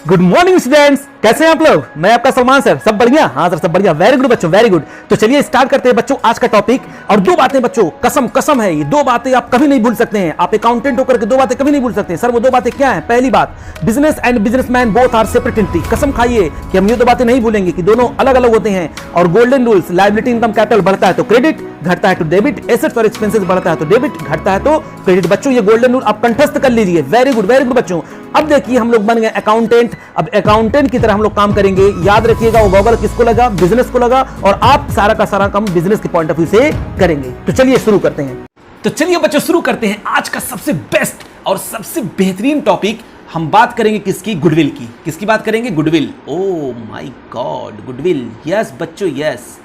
Good morning students, कैसे हैं आप लोग। मैं आपका सलमान सर। सब बढ़िया? हाँ सर, सब बढ़िया। वेरी गुड बच्चों, वेरी गुड। तो चलिए स्टार्ट करते हैं बच्चों आज का टॉपिक। और दो बातें बच्चों, कसम कसम है, ये दो बातें आप कभी नहीं भूल सकते हैं। आप अकाउंटेंट होकर के दो बातें कभी नहीं भूल सकते हैं। सर वो दो बातें क्या हैं? पहली बात, business and businessman both are separate entity. कसम खाइए कि हम ये दो बातें नहीं भूलेंगे कि दोनों अलग अलग होते हैं। और golden rules, liability income capital बढ़ता है तो क्रेडिट, घटता है तो डेबिट, एसेट्स और एक्सपेंसेस बढ़ता है तो डेबिट, घटता है तो क्रेडिट। बच्चों ये गोल्डन रूल आप कंठस्थ कर लीजिए। वेरी गुड बच्चों। अब देखिए हम लोग बन गए अकाउंटेंट। अब अकाउंटेंट की तरह हम लोग काम करेंगे। याद रखिएगा वो गॉगल किसको लगा? बिजनेस को लगा। और आप सारा का सारा काम बिजनेस के पॉइंट ऑफ व्यू से करेंगे। तो चलिए शुरू करते हैं। तो चलिए बच्चों शुरू करते हैं आज का सबसे बेस्ट और सबसे बेहतरीन टॉपिक। हम बात करेंगे किसकी? गुडविल की। किसकी बात करेंगे? Goodwill. Oh my God, goodwill. Yes बच्चों, यस।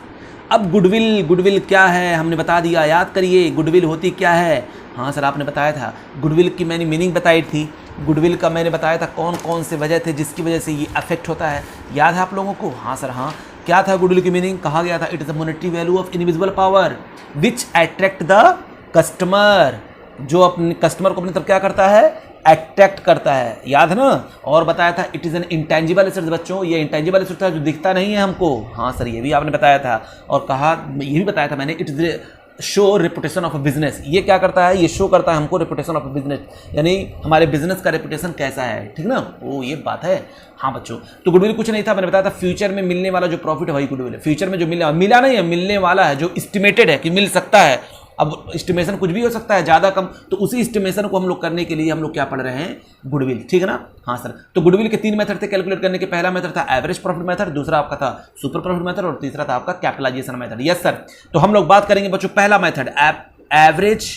अब गुडविल क्या है हमने बता दिया। याद करिए गुडविल होती क्या है। हाँ सर आपने बताया था। गुडविल की मैंने मीनिंग बताई थी। गुडविल का मैंने बताया था कौन कौन से वजह थे जिसकी वजह से ये अफेक्ट होता है। याद है आप लोगों को? हाँ सर हाँ। क्या था गुडविल की मीनिंग? कहा गया था it is the monetary value of invisible power which attract the customer. जो अपने कस्टमर को अपनी तरफ क्या करता है? अट्रैक्ट करता है। याद है ना? और बताया था it is an intangible asset. बच्चों ये इंटेंजिबल एसेट था जो दिखता नहीं है हमको। हाँ सर ये भी आपने बताया था। और कहा ये भी बताया था मैंने it is show reputation of a business. ये क्या करता है? ये शो करता है हमको रेपुटेशन ऑफ अ बिजनेस, यानी हमारे बिजनेस का रेपुटेशन कैसा है। ठीक ना? ओ ये बात है। हाँ बच्चों, तो गुडविल कुछ नहीं था, मैंने बताया था फ्यूचर में मिलने वाला जो प्रॉफिट है वही गुडविल है। फ्यूचर में जो मिला नहीं है, मिलने वाला है, जो एस्टिमेटेड है कि मिल सकता है। अब एस्टिमेशन कुछ भी हो सकता है, ज़्यादा कम, तो उसी एस्टिमेशन को हम लोग करने के लिए हम लोग क्या पढ़ रहे हैं? गुडविल। ठीक है ना? हाँ सर। तो गुडविल के तीन मेथड थे कैलकुलेट करने के। पहला मेथड था एवरेज प्रॉफिट मेथड, दूसरा आपका था सुपर प्रॉफिट मेथड, और तीसरा था आपका कैपिटलाइजेशन मेथड। Yes sir. तो हम लोग बात करेंगे बच्चों पहला मेथड, एवरेज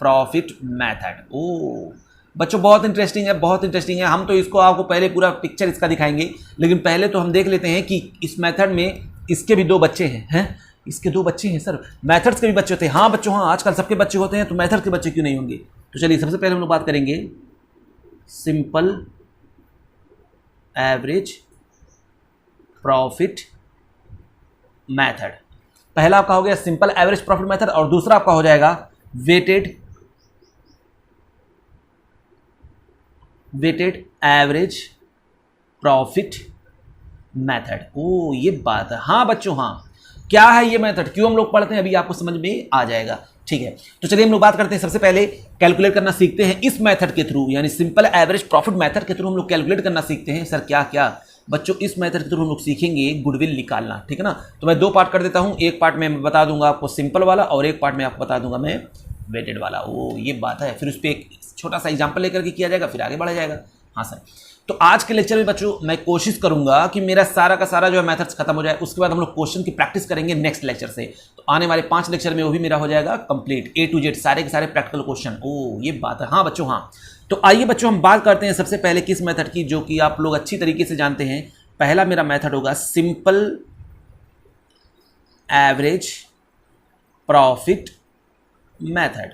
प्रॉफिट मेथड। ओ बच्चों बहुत इंटरेस्टिंग है, बहुत इंटरेस्टिंग है। हम तो इसको आपको पहले पूरा पिक्चर इसका दिखाएंगे, लेकिन पहले तो हम देख लेते हैं कि इस मेथड में इसके भी दो बच्चे हैं। इसके दो बच्चे हैं सर। मेथड्स के भी बच्चे होते हैं। हाँ बच्चों हाँ, आजकल सबके बच्चे होते हैं, तो मेथड्स के बच्चे क्यों नहीं होंगे? तो चलिए सबसे पहले हम लोग बात करेंगे सिंपल एवरेज प्रॉफिट मेथड। पहला आपका हो गया सिंपल एवरेज प्रॉफिट मेथड, और दूसरा आपका हो जाएगा वेटेड एवरेज प्रॉफिट मेथड। ओ ये बात है। हाँ बच्चों हाँ, क्या है ये मेथड, क्यों हम लोग पढ़ते हैं, अभी आपको समझ में आ जाएगा। ठीक है, तो चलिए हम लोग बात करते हैं। सबसे पहले कैलकुलेट करना सीखते हैं इस मेथड के थ्रू, यानी सिंपल एवरेज प्रॉफिट मेथड के थ्रू हम लोग कैलकुलेट करना सीखते हैं। सर क्या क्या? बच्चों इस मेथड के थ्रू हम लोग सीखेंगे गुडविल निकालना। ठीक है ना? तो मैं दो पार्ट कर देता हूं। एक पार्ट में बता दूंगा आपको सिंपल वाला, और एक पार्ट में आपको बता दूंगा मैं वेटेड वाला। वो ये बात है। फिर उस पर एक छोटा सा एग्जाम्पल लेकर के किया जाएगा, फिर आगे बढ़ा जाएगा। हाँ सर। तो आज के लेक्चर में बच्चों मैं कोशिश करूंगा कि मेरा सारा का सारा जो है मेथड्स खत्म हो जाए। उसके बाद हम लोग क्वेश्चन की प्रैक्टिस करेंगे नेक्स्ट लेक्चर से। तो आने वाले 5 लेक्चर में वो भी मेरा हो जाएगा कंप्लीट, A to Z सारे के सारे प्रैक्टिकल क्वेश्चन। ओ ये बात है। हाँ बच्चों हाँ। तो आइए बच्चों हम बात करते हैं सबसे पहले किस मेथड की, जो कि आप लोग अच्छी तरीके से जानते हैं। पहला मेरा मेथड होगा सिंपल एवरेज प्रॉफिट मेथड।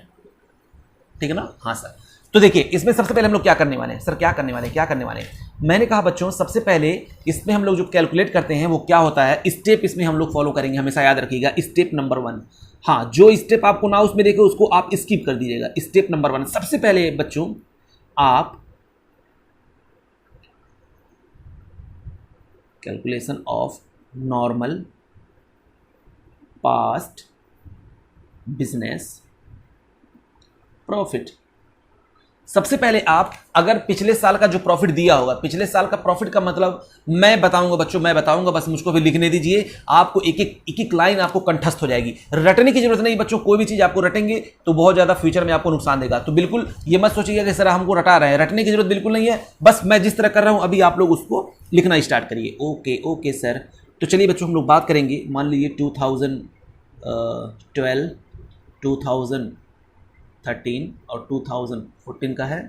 ठीक है ना? हाँ सर। तो देखिए इसमें सबसे पहले हम लोग क्या करने वाले हैं? सर क्या करने वाले हैं? मैंने कहा बच्चों सबसे पहले इसमें हम लोग जो कैलकुलेट करते हैं वो क्या होता है, स्टेप इसमें हम लोग फॉलो करेंगे। हमेशा याद रखिएगा स्टेप नंबर 1। हाँ, जो स्टेप आपको ना उसमें देखे उसको आप स्किप कर दीजिएगा। स्टेप नंबर 1 सबसे पहले बच्चों आप calculation of normal past business profit. सबसे पहले आप अगर पिछले साल का जो प्रॉफिट दिया होगा, पिछले साल का प्रॉफिट का मतलब मैं बताऊंगा बच्चों, मैं बताऊंगा, बस मुझको भी लिखने दीजिए। आपको एक एक लाइन आपको कंठस्थ हो जाएगी। रटने की जरूरत नहीं बच्चों। कोई भी चीज़ आपको रटेंगे तो बहुत ज़्यादा फ्यूचर में आपको नुकसान देगा। तो बिल्कुल ये मत सोचिएगा कि सर हमको रटा रहे हैं, रटने की जरूरत बिल्कुल नहीं है। बस मैं जिस तरह कर रहा हूँ अभी आप लोग उसको लिखना स्टार्ट करिए। Okay sir. तो चलिए बच्चों हम लोग बात करेंगे। मान लीजिए 2012, 2013 और 2014 का है।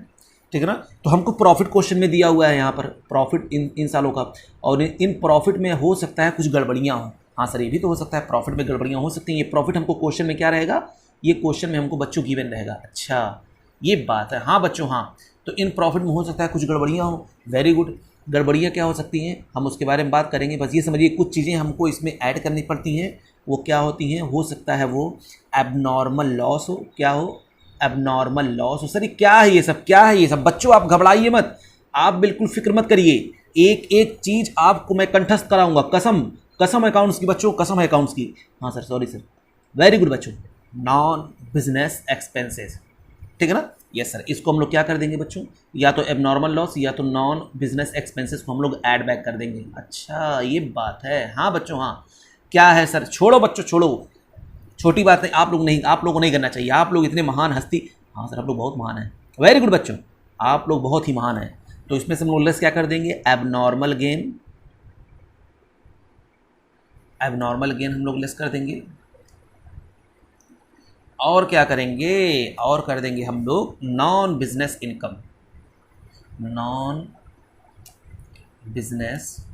ठीक है ना? तो हमको प्रॉफिट क्वेश्चन में दिया हुआ है यहाँ पर प्रॉफिट इन सालों का, और इन प्रॉफिट में हो सकता है कुछ गड़बड़ियाँ हो। हाँ सर ये भी तो हो सकता है, प्रॉफिट में गड़बड़ियाँ हो सकती हैं। ये प्रॉफिट हमको क्वेश्चन में क्या रहेगा? ये क्वेश्चन में हमको बच्चों गिवन रहेगा। अच्छा ये बात है। हाँ बच्चों हाँ। तो इन प्रॉफिट में हो सकता है कुछ गड़बड़ियाँ हो। Very good. गड़बड़ियाँ क्या हो सकती हैं हम उसके बारे में बात करेंगे। बस ये समझिए कुछ चीज़ें हमको इसमें ऐड करनी पड़ती हैं। वो क्या होती हैं? हो सकता है वो एबनॉर्मल लॉस हो, क्या हो? Abnormal loss. सर ये क्या है, ये सब क्या है ये सब? बच्चों आप घबराइए मत, आप बिल्कुल फिक्र मत करिए, एक एक चीज आपको मैं कंठस्थ कराऊंगा। कसम, कसम अकाउंट्स की बच्चों, कसम है अकाउंट्स की। हाँ sir, sorry sir, very good बच्चों। नॉन बिजनेस एक्सपेंसेस, ठीक है ना? यस सर, इसको हम लोग क्या कर देंगे बच्चों, या तो एबनॉर्मल लॉस या तो नॉन बिजनेस एक्सपेंसेस को हम लोग ऐड बैक कर देंगे। अच्छा ये बात है, हाँ बच्चों हाँ। क्या है सर? छोड़ो बच्चों छोड़ो, छोटी बात नहीं, आप लोगों को नहीं करना चाहिए, आप लोग इतने महान हस्ती। हाँ सर, आप लोग बहुत महान हैं, वेरी गुड बच्चों, आप लोग बहुत ही महान हैं। तो इसमें से हम लोग लेस क्या कर देंगे, एबनॉर्मल गेन, एबनॉर्मल गेन हम लोग लेस कर देंगे। और क्या करेंगे, और कर देंगे हम लोग non business income, non business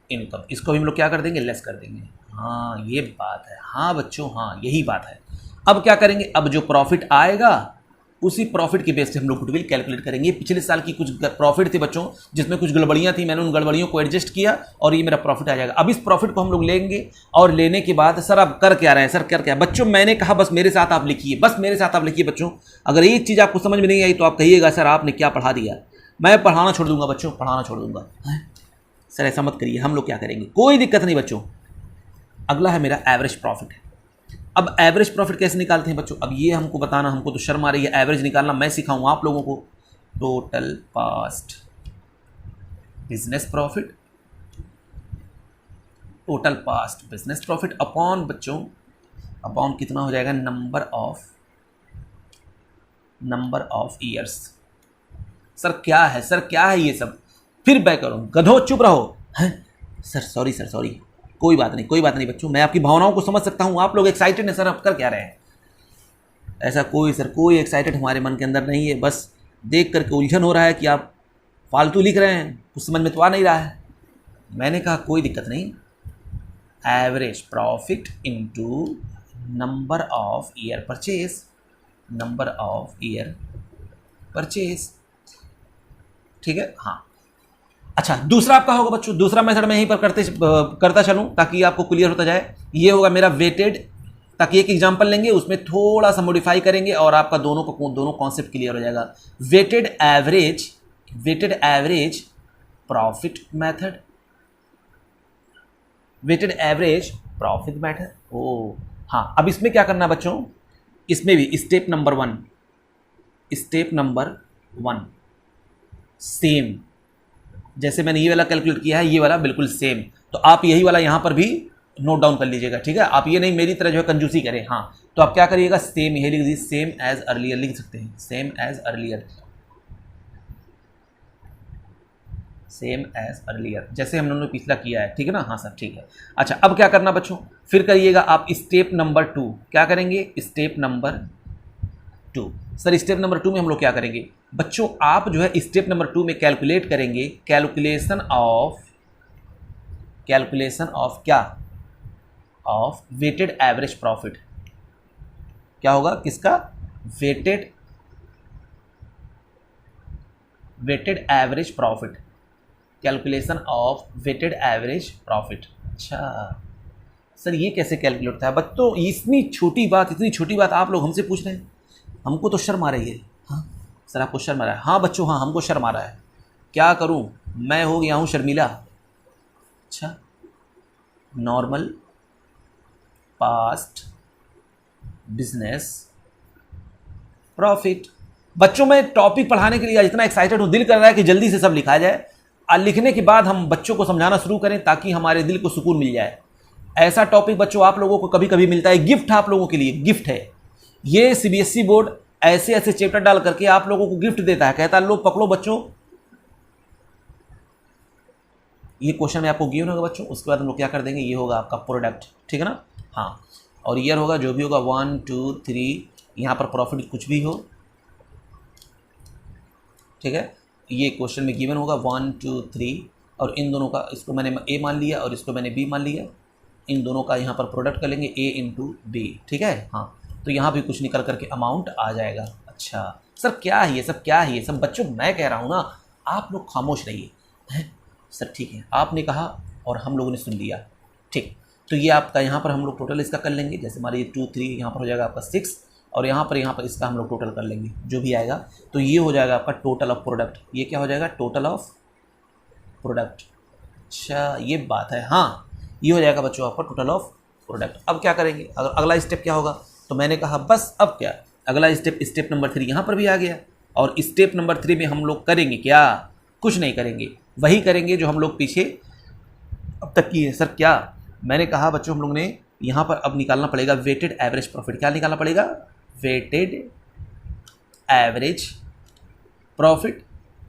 income, इसको भी हम लोग क्या कर देंगे, लेस कर देंगे। हाँ ये बात है, हाँ बच्चों हाँ यही बात है। अब क्या करेंगे, अब जो प्रॉफिट आएगा उसी प्रॉफिट के बेस पे हम लोग गुडविल कैलकुलेट करेंगे। पिछले साल की कुछ प्रॉफिट थे बच्चों जिसमें कुछ गड़बड़ियाँ थी, मैंने उन गड़बड़ियों को एडजस्ट किया और ये मेरा प्रॉफिट आ जाएगा। अब इस प्रॉफिट को हम लोग लेंगे और लेने के बाद सर आप कर क्या रहे हैं, सर कर क्या? बच्चों मैंने कहा बस मेरे साथ आप लिखिए, बस मेरे साथ आप लिखिए बच्चों। अगर एक चीज़ आपको समझ में नहीं आई तो आप कहिएगा सर आपने क्या पढ़ा दिया, मैं पढ़ाना छोड़ दूंगा बच्चों, पढ़ाना छोड़ दूंगा। सर ऐसा मत करिए, हम लोग क्या करेंगे, कोई दिक्कत नहीं बच्चों। अगला है मेरा एवरेज प्रॉफिट। अब एवरेज प्रॉफिट कैसे निकालते हैं बच्चों? अब ये हमको बताना, हमको तो शर्म आ रही है, एवरेज निकालना मैं सिखाऊंगा आप लोगों को। Total past business profit, total past business profit upon बच्चों, अपॉन कितना हो जाएगा, नंबर ऑफ ईयर्स। सर क्या है, सर क्या है ये सब? फिर बैक करो, गधो चुप रहो। हैं सर, सॉरी सर, सॉरी, कोई बात नहीं, कोई बात नहीं बच्चों, मैं आपकी भावनाओं को समझ सकता हूँ। आप लोग एक्साइटेड हैं सर, आप कर क्या रहे हैं? ऐसा कोई सर, कोई एक्साइटेड हमारे मन के अंदर नहीं है, बस देख करके उलझन हो रहा है कि आप फालतू लिख रहे हैं, कुछ समझ में तो आ नहीं रहा है। मैंने कहा कोई दिक्कत नहीं, average profit into number of year purchase, number of year purchase, ठीक है हाँ। अच्छा दूसरा आपका होगा बच्चों, दूसरा मेथड मैं यहीं पर करता चलूं ताकि आपको क्लियर होता जाए। ये होगा मेरा वेटेड, ताकि एक एग्जांपल लेंगे उसमें थोड़ा सा मॉडिफाई करेंगे और आपका दोनों कॉन्सेप्ट क्लियर हो जाएगा। Weighted average profit method, weighted average profit method. ओ हाँ, अब इसमें क्या करना बच्चों, इसमें भी स्टेप नंबर वन सेम, जैसे मैंने ये वाला कैलकुलेट किया है, ये वाला बिल्कुल सेम, तो आप यही वाला यहाँ पर भी नोट डाउन कर लीजिएगा, ठीक है? आप ये नहीं मेरी तरह जो है कंजूसी करें। हाँ तो आप क्या करिएगा, सेम यही लिख दीजिए, सेम एज अर्लियर लिख सकते हैं, सेम एज अर्लियर, जैसे हम लोगों ने पिछला किया है, ठीक है ना? हाँ सर ठीक है। अच्छा अब क्या करना बच्चों, फिर करिएगा आप स्टेप नंबर 2। क्या करेंगे, step number 2। Sir step number 2 में हम लोग क्या करेंगे बच्चों, आप जो है स्टेप नंबर 2 में कैलकुलेट करेंगे कैलकुलेशन ऑफ क्या, ऑफ वेटेड एवरेज प्रॉफिट। क्या होगा, किसका, weighted average profit, calculation of weighted average profit. अच्छा सर ये कैसे कैलकुलेट होता है बच्चों? इतनी छोटी बात आप लोग हमसे पूछ रहे हैं, हमको तो शर्म आ रही है। हाँ सर आपको शर्म आ रहा है? हाँ बच्चों हाँ हमको शर्म आ रहा है, क्या करूं, मैं हो गया हूं शर्मिला। अच्छा नॉर्मल पास्ट बिजनेस प्रॉफिट। बच्चों मैं टॉपिक पढ़ाने के लिए आज इतना एक्साइटेड हूं, दिल कर रहा है कि जल्दी से सब लिखा जाए और लिखने के बाद हम बच्चों को समझाना शुरू करें ताकि हमारे दिल को सुकून मिल जाए। ऐसा टॉपिक बच्चों आप लोगों को कभी कभी मिलता है, गिफ्ट आप लोगों के लिए, गिफ्ट है ये। सीबीएसई बोर्ड ऐसे ऐसे चैप्टर डाल करके आप लोगों को गिफ्ट देता है, कहता है लो पकड़ो बच्चों, ये क्वेश्चन में आपको गिवन होगा बच्चों। उसके बाद हम लोग क्या कर देंगे, ये होगा आपका प्रोडक्ट, ठीक है ना? हाँ और ईयर होगा, जो भी होगा 1 2 3, यहाँ पर प्रॉफिट कुछ भी हो, ठीक है? ये क्वेश्चन में गिवन होगा 1 2 3 और इन दोनों का, इसको मैंने ए मान लिया और इसको मैंने बी मान लिया, इन दोनों का यहाँ पर प्रोडक्ट कर लेंगे ए इंटू बी, ठीक है? हाँ तो यहाँ भी कुछ निकल करके अमाउंट आ जाएगा। अच्छा सर क्या है ये सब, क्या है ये सब? बच्चों मैं कह रहा हूँ ना, आप लोग खामोश रहिए। हैं सर ठीक है, आपने कहा और हम लोगों ने सुन लिया, ठीक। तो ये आपका यहाँ पर हम लोग टोटल इसका कर लेंगे, जैसे हमारे ये 2 3 यहाँ पर हो जाएगा आपका 6 और यहाँ पर इसका हम लोग टोटल कर लेंगे जो भी आएगा। तो ये हो जाएगा आपका टोटल ऑफ प्रोडक्ट। ये क्या हो जाएगा? Total of product. अच्छा ये बात है, हाँ ये हो जाएगा बच्चों आपका टोटल ऑफ प्रोडक्ट। अब क्या करेंगे? अगला स्टेप क्या होगा? तो मैंने कहा बस अब क्या, अगला स्टेप नंबर 3 यहाँ पर भी आ गया। और स्टेप नंबर 3 में हम लोग करेंगे क्या? कुछ नहीं करेंगे, वही करेंगे जो हम लोग पीछे अब तक की है। सर क्या? मैंने कहा बच्चों हम लोग ने यहाँ पर अब निकालना पड़ेगा वेटेड एवरेज प्रॉफिट। क्या निकालना पड़ेगा? Weighted average profit.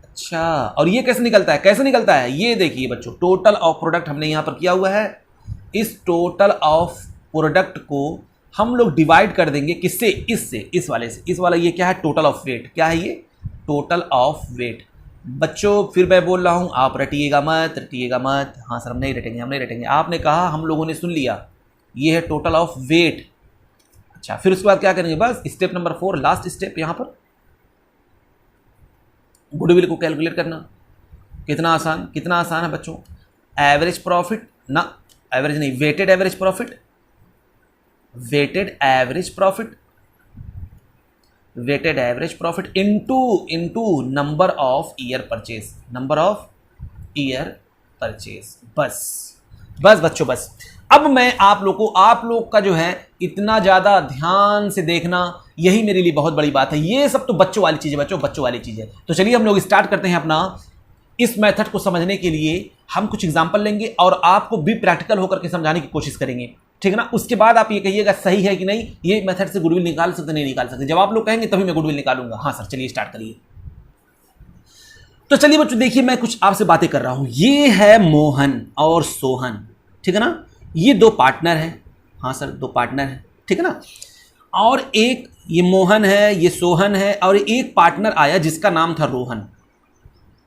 अच्छा, और ये कैसे निकलता है? कैसे निकलता है ये देखिए बच्चों, टोटल ऑफ प्रोडक्ट हमने यहाँ पर किया हुआ है। इस टोटल ऑफ प्रोडक्ट को हम लोग डिवाइड कर देंगे किससे? इससे, इस वाले से। इस वाला ये क्या है? Total of weight. क्या है ये? Total of weight. बच्चों फिर मैं बोल रहा हूँ, आप रटिएगा मत, रटिएगा मत। हाँ सर हम नहीं रटेंगे, हम नहीं रटेंगे। आपने कहा, हम लोगों ने सुन लिया, ये है टोटल ऑफ वेट। अच्छा फिर उसके बाद क्या करेंगे? बस स्टेप नंबर 4, लास्ट स्टेप, यहाँ पर गुडविल को कैलकुलेट करना। कितना आसान, कितना आसान है बच्चों। एवरेज प्रॉफिट ना, एवरेज नहीं, weighted average profit, weighted average profit, weighted average profit into number of year purchase, number of year purchase. बस बच्चों बस। अब मैं आप लोग का जो है इतना ज़्यादा ध्यान से देखना, यही मेरे लिए बहुत बड़ी बात है। ये सब तो बच्चों वाली चीज़ है बच्चों, बच्चों वाली चीज़ है। तो चलिए हम लोग स्टार्ट करते हैं अपना। इस मेथड को समझने के लिए हम कुछ एग्जाम्पल लेंगे और आपको भी प्रैक्टिकल होकर के समझाने की कोशिश करेंगे, ठीक है ना। उसके बाद आप ये कहिएगा सही है कि नहीं, ये मेथड से गुडविल निकाल सकते नहीं निकाल सकते। जब आप लोग कहेंगे तभी मैं गुडविल निकालूंगा। हाँ सर चलिए स्टार्ट करिए। तो चलिए बच्चों देखिए, मैं कुछ आपसे बातें कर रहा हूं। ये है मोहन और सोहन, ठीक है ना। ये 2 पार्टनर हैं। हाँ सर 2 पार्टनर हैं, ठीक है ना। और एक ये मोहन है, ये सोहन है, और एक पार्टनर आया जिसका नाम था रोहन।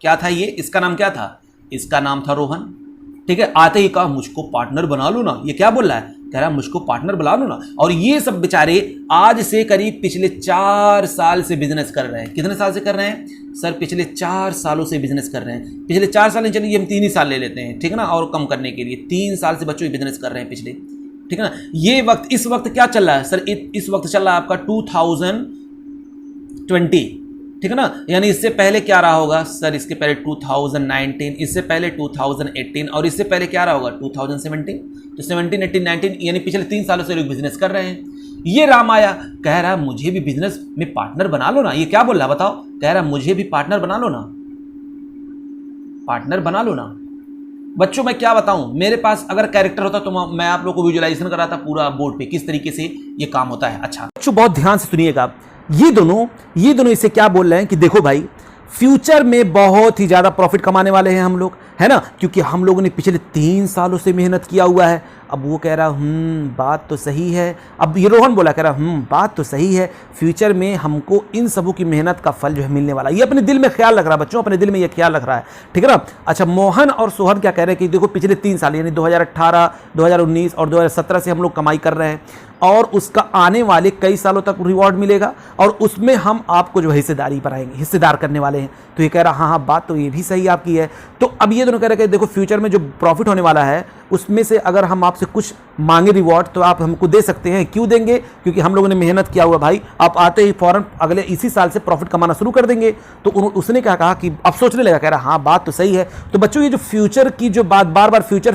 क्या था ये? इसका नाम क्या था? इसका नाम था रोहन, ठीक है। आते ही कहा मुझको पार्टनर बना लो ना। ये क्या बोल रहा है? कह रहा है मुझको पार्टनर बना लो ना। और ये सब बेचारे आज से करीब पिछले 4 साल से बिजनेस कर रहे हैं। कितने साल से कर रहे हैं सर? पिछले 4 सालों से बिजनेस कर रहे हैं। पिछले 4 साल नहीं, चलिए हम 3 ही साल ले लेते हैं, ठीक है ना, और कम करने के लिए 3 साल से बच्चों बिजनेस कर रहे हैं पिछले, ठीक है ना। ये वक्त, इस वक्त क्या चल रहा है सर? इस वक्त चल रहा है आपका 2020, ठीक है ना। यानी इससे पहले क्या रहा होगा सर? इसके पहले 2019, इससे पहले 2018, और इससे पहले क्या रहा होगा? 2017। तो 17, 18, 19 यानी पिछले 3 सालों से लोग बिजनेस कर रहे हैं। ये राम आया, कह रहा है मुझे भी बिजनेस में पार्टनर बना लो ना। ये क्या बोल रहा है बताओ? कह रहा है मुझे भी पार्टनर बना लो ना, पार्टनर बना लो ना। बच्चों मैं क्या बताऊं, मेरे पास अगर कैरेक्टर होता तो मैं आप लोगों को विजुअलाइजेशन कराता पूरा बोर्ड पे किस तरीके से ये काम होता है। अच्छा बच्चों बहुत ध्यान से सुनिएगा। ये दोनों इसे क्या बोल रहे हैं कि देखो भाई, फ्यूचर में बहुत ही ज्यादा प्रॉफिट कमाने वाले हैं हम लोग, है ना, क्योंकि हम लोगों ने पिछले 3 सालों से मेहनत किया हुआ है। अब वो कह रहा बात तो सही है। अब ये रोहन बोला, कह रहा बात तो सही है, फ्यूचर में हमको इन सबों की मेहनत का फल जो है मिलने वाला है। ये अपने दिल में ख्याल रख रहा है बच्चों, अपने दिल में ये ख्याल रख रहा है, ठीक है ना। अच्छा मोहन और सोहन क्या कह रहे हैं कि देखो पिछले 3 साल यानी 2018, 2019 और 2017 से हम लोग कमाई कर रहे हैं, और उसका आने वाले कई सालों तक रिवॉर्ड मिलेगा, और उसमें हम आपको जो हिस्सेदारी बनाएंगे, हिस्सेदार करने वाले हैं। तो ये कह रहा हाँ बात तो ये भी सही आपकी है। तो अब ये दोनों कह रहे हैं देखो फ्यूचर में जो प्रॉफिट होने वाला है उसमें से अगर हम आपसे कुछ मांगे रिवॉर्ड तो आप हमको दे सकते हैं। क्यों देंगे? क्योंकि हम लोगों ने मेहनत किया हुआ भाई, आप आते ही फौरन अगले इसी साल से प्रॉफिट कमाना शुरू कर देंगे। तो उसने क्या कहा कि अब सोचने लगा, कह रहा हाँ बात तो सही है। तो बच्चों ये जो फ्यूचर की जो बात बार बार फ्यूचर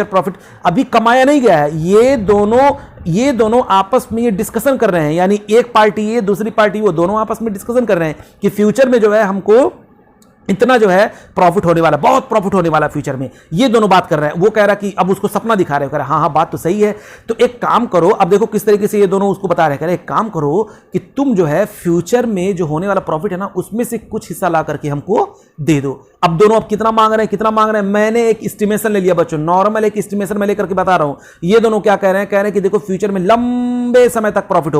प्रॉफिट अभी कमाया नहीं गया है। ये दोनों आपस में ये डिस्कशन कर रहे हैं, यानी एक पार्टी ये दूसरी पार्टी वो, दोनों आपस में डिस्कशन कर रहे हैं कि फ्यूचर में जो है हमको इतना जो है प्रॉफिट होने वाला, बहुत प्रॉफिट होने वाला फ्यूचर में। ये दोनों बात कर रहे हैं। वो कह रहा कि अब उसको सपना दिखा रहे हो, कह रहा हाँ बात तो सही है। तो एक काम करो, अब देखो किस तरीके से ये दोनों उसको बता रहे हैं, कह रहे एक काम करो कि तुम जो है फ्यूचर में जो होने वाला प्रॉफिट है ना उसमें से कुछ हिस्सा ला करके हमको दे दो। अब दोनों अब कितना मांग रहे हैं, मैंने एक एस्टिमेशन ले लिया बच्चों, नॉर्मल एक एस्टिमेशन मैं लेकर के बता रहा हूं। ये दोनों क्या कह रहे हैं कि देखो फ्यूचर में लंबे समय तक प्रॉफिट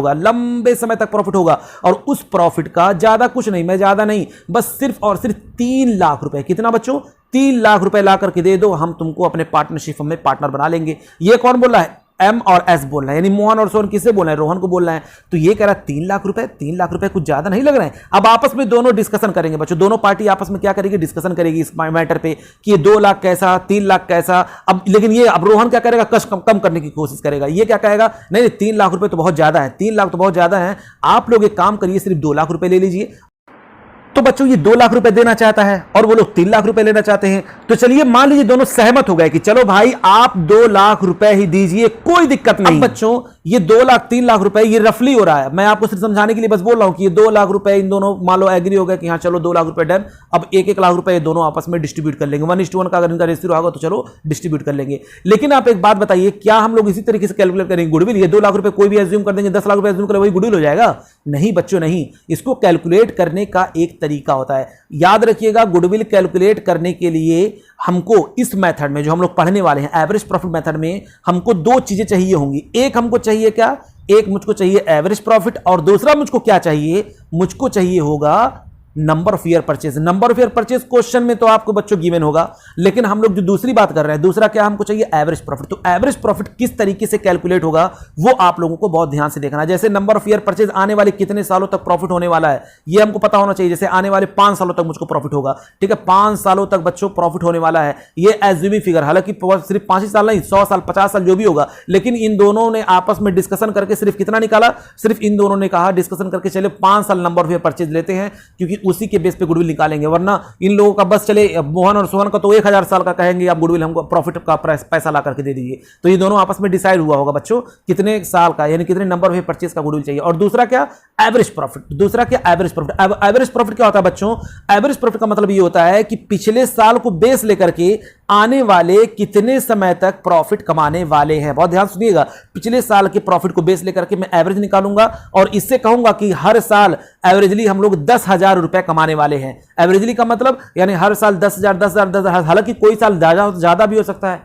होगा, और उस प्रॉफिट का ज्यादा कुछ नहीं, मैं ज्यादा नहीं, बस सिर्फ और सिर्फ 3 लाख रुपए। कितना बच्चों? 3 लाख रुपए ला करके दे दो, हम तुमको अपने पार्टनरशिप में पार्टनर बना लेंगे। ये कौन बोल रहा है? एम और एस बोल रहे हैं, यानी मोहन और सोहन किसे बोल रहे हैं, रोहन को बोल रहे हैं। तो ये कह रहा है 3 लाख रुपए, 3 लाख रुपए कुछ ज्यादा नहीं लग रहे हैं। अब आपस में दोनों डिस्कशन करेंगे बच्चों, दोनों पार्टी आपस में क्या करेगी, डिस्कशन करेगी इस मैटर पे कि ये 2 लाख कैसा, 3 लाख कैसा। अब लेकिन ये अब रोहन क्या करेगा, कम करने की कोशिश करेगा। ये क्या कहेगा, नहीं 3 लाख रुपए तो बहुत ज्यादा है, 3 लाख तो बहुत ज्यादा है, आप लोग एक काम करिए सिर्फ 2 लाख रुपए ले लीजिए। तो बच्चों ये 2 लाख रुपए देना चाहता है और वो लोग 3 लाख रुपए लेना चाहते हैं। तो चलिए मान लीजिए दोनों सहमत हो गए कि चलो भाई आप 2 लाख रुपए ही दीजिए, कोई दिक्कत नहीं। अब बच्चों ये 2 लाख 3 लाख रुपए ये रफली हो रहा है, मैं आपको सिर्फ समझाने के लिए बस बोल रहा हूं कि ये 2 लाख रुपए इन दोनों मान लो एग्री हो गए कि हाँ चलो 2 लाख रुपए डन। अब 1-1 लाख रुपए ये दोनों आपस में डिस्ट्रीब्यूट कर लेंगे, 1:1 का अगर इनका रेशियो होगा तो चलो डिस्ट्रीब्यूट कर लेंगे। लेकिन आप एक बात बताइए, क्या हम लोग इसी तरीके से कैलकुलेट करेंगे गुडविल, ये 2 लाख रुपए कोई भी एज्यूम कर देंगे, 10 लाख रुपए एज्यूम कर वही गुडविल हो जाएगा? नहीं बच्चों नहीं, इसको कैलकुलेट करने का एक तरीका होता है। याद रखिएगा, गुडविल कैलकुलेट करने के लिए हमको इस मेथड में जो हम लोग पढ़ने वाले हैं एवरेज प्रॉफिट मेथड में, हमको 2 चीजें चाहिए होंगी। एक हमको चाहिए क्या, एक मुझको चाहिए एवरेज प्रॉफिट और दूसरा मुझको क्या चाहिए, मुझको चाहिए होगा number of year purchase. Number of year purchase question में तो आपको बच्चों गिवन होगा, लेकिन हम लोग जो दूसरी बात कर रहे हैं, दूसरा क्या हमको चाहिए, एवरेज प्रॉफिट। तो एवरेज प्रॉफिट किस तरीके से कैलकुलेट होगा वो आप लोगों को बहुत ध्यान से देखना है। जैसे नंबर ऑफ ईयर परचेज आने वाले कितने सालों तक प्रॉफिट होने वाला है ये हमको पता होना चाहिए। जैसे आने वाले 5 सालों तक मुझको प्रॉफिट होगा, ठीक है, 5 सालों तक बच्चों प्रॉफिट होने वाला है, ये एज्यूमिंग फिगर, हालांकि सिर्फ 5 ही साल नहीं, 100 साल 50 साल जो भी होगा, लेकिन इन दोनों ने आपस में डिस्कशन करके सिर्फ कितना निकाला, सिर्फ इन दोनों ने कहा डिस्कशन करके चले 5 साल नंबर ऑफ ईयर परचेज लेते हैं, क्योंकि उसी के बेस पे गुडविल निकालेंगे। वरना इन लोगों का बस चले मोहन और सोहन का तो 1000 साल का कहेंगे आप गुडविल हमको प्रॉफिट का पैसा ला करके दे दीजिए। तो ये दोनों आपस में डिसाइड हुआ होगा बच्चों कितने साल का, यानी कितने नंबर ऑफ परचेज का गुडविल चाहिए। और दूसरा क्या, एवरेज प्रॉफिट। दूसरा क्या, एवरेज प्रॉफिट। एवरेज प्रॉफिट क्या होता है बच्चों, एवरेज प्रॉफिट का मतलब ये होता है कि पिछले साल को बेस लेकर के आने वाले कितने समय तक प्रॉफिट कमाने वाले हैं। बहुत ध्यान सुनिएगा, पिछले साल के प्रॉफिट को बेस लेकर के मैं एवरेज निकालूंगा और इससे कहूंगा कि हर साल एवरेजली हम लोग 10,000 रुपए कमाने वाले हैं। एवरेजली का मतलब यानी हर साल 10,000 10,000 10,000, हालांकि कोई साल ज्यादा भी हो सकता है,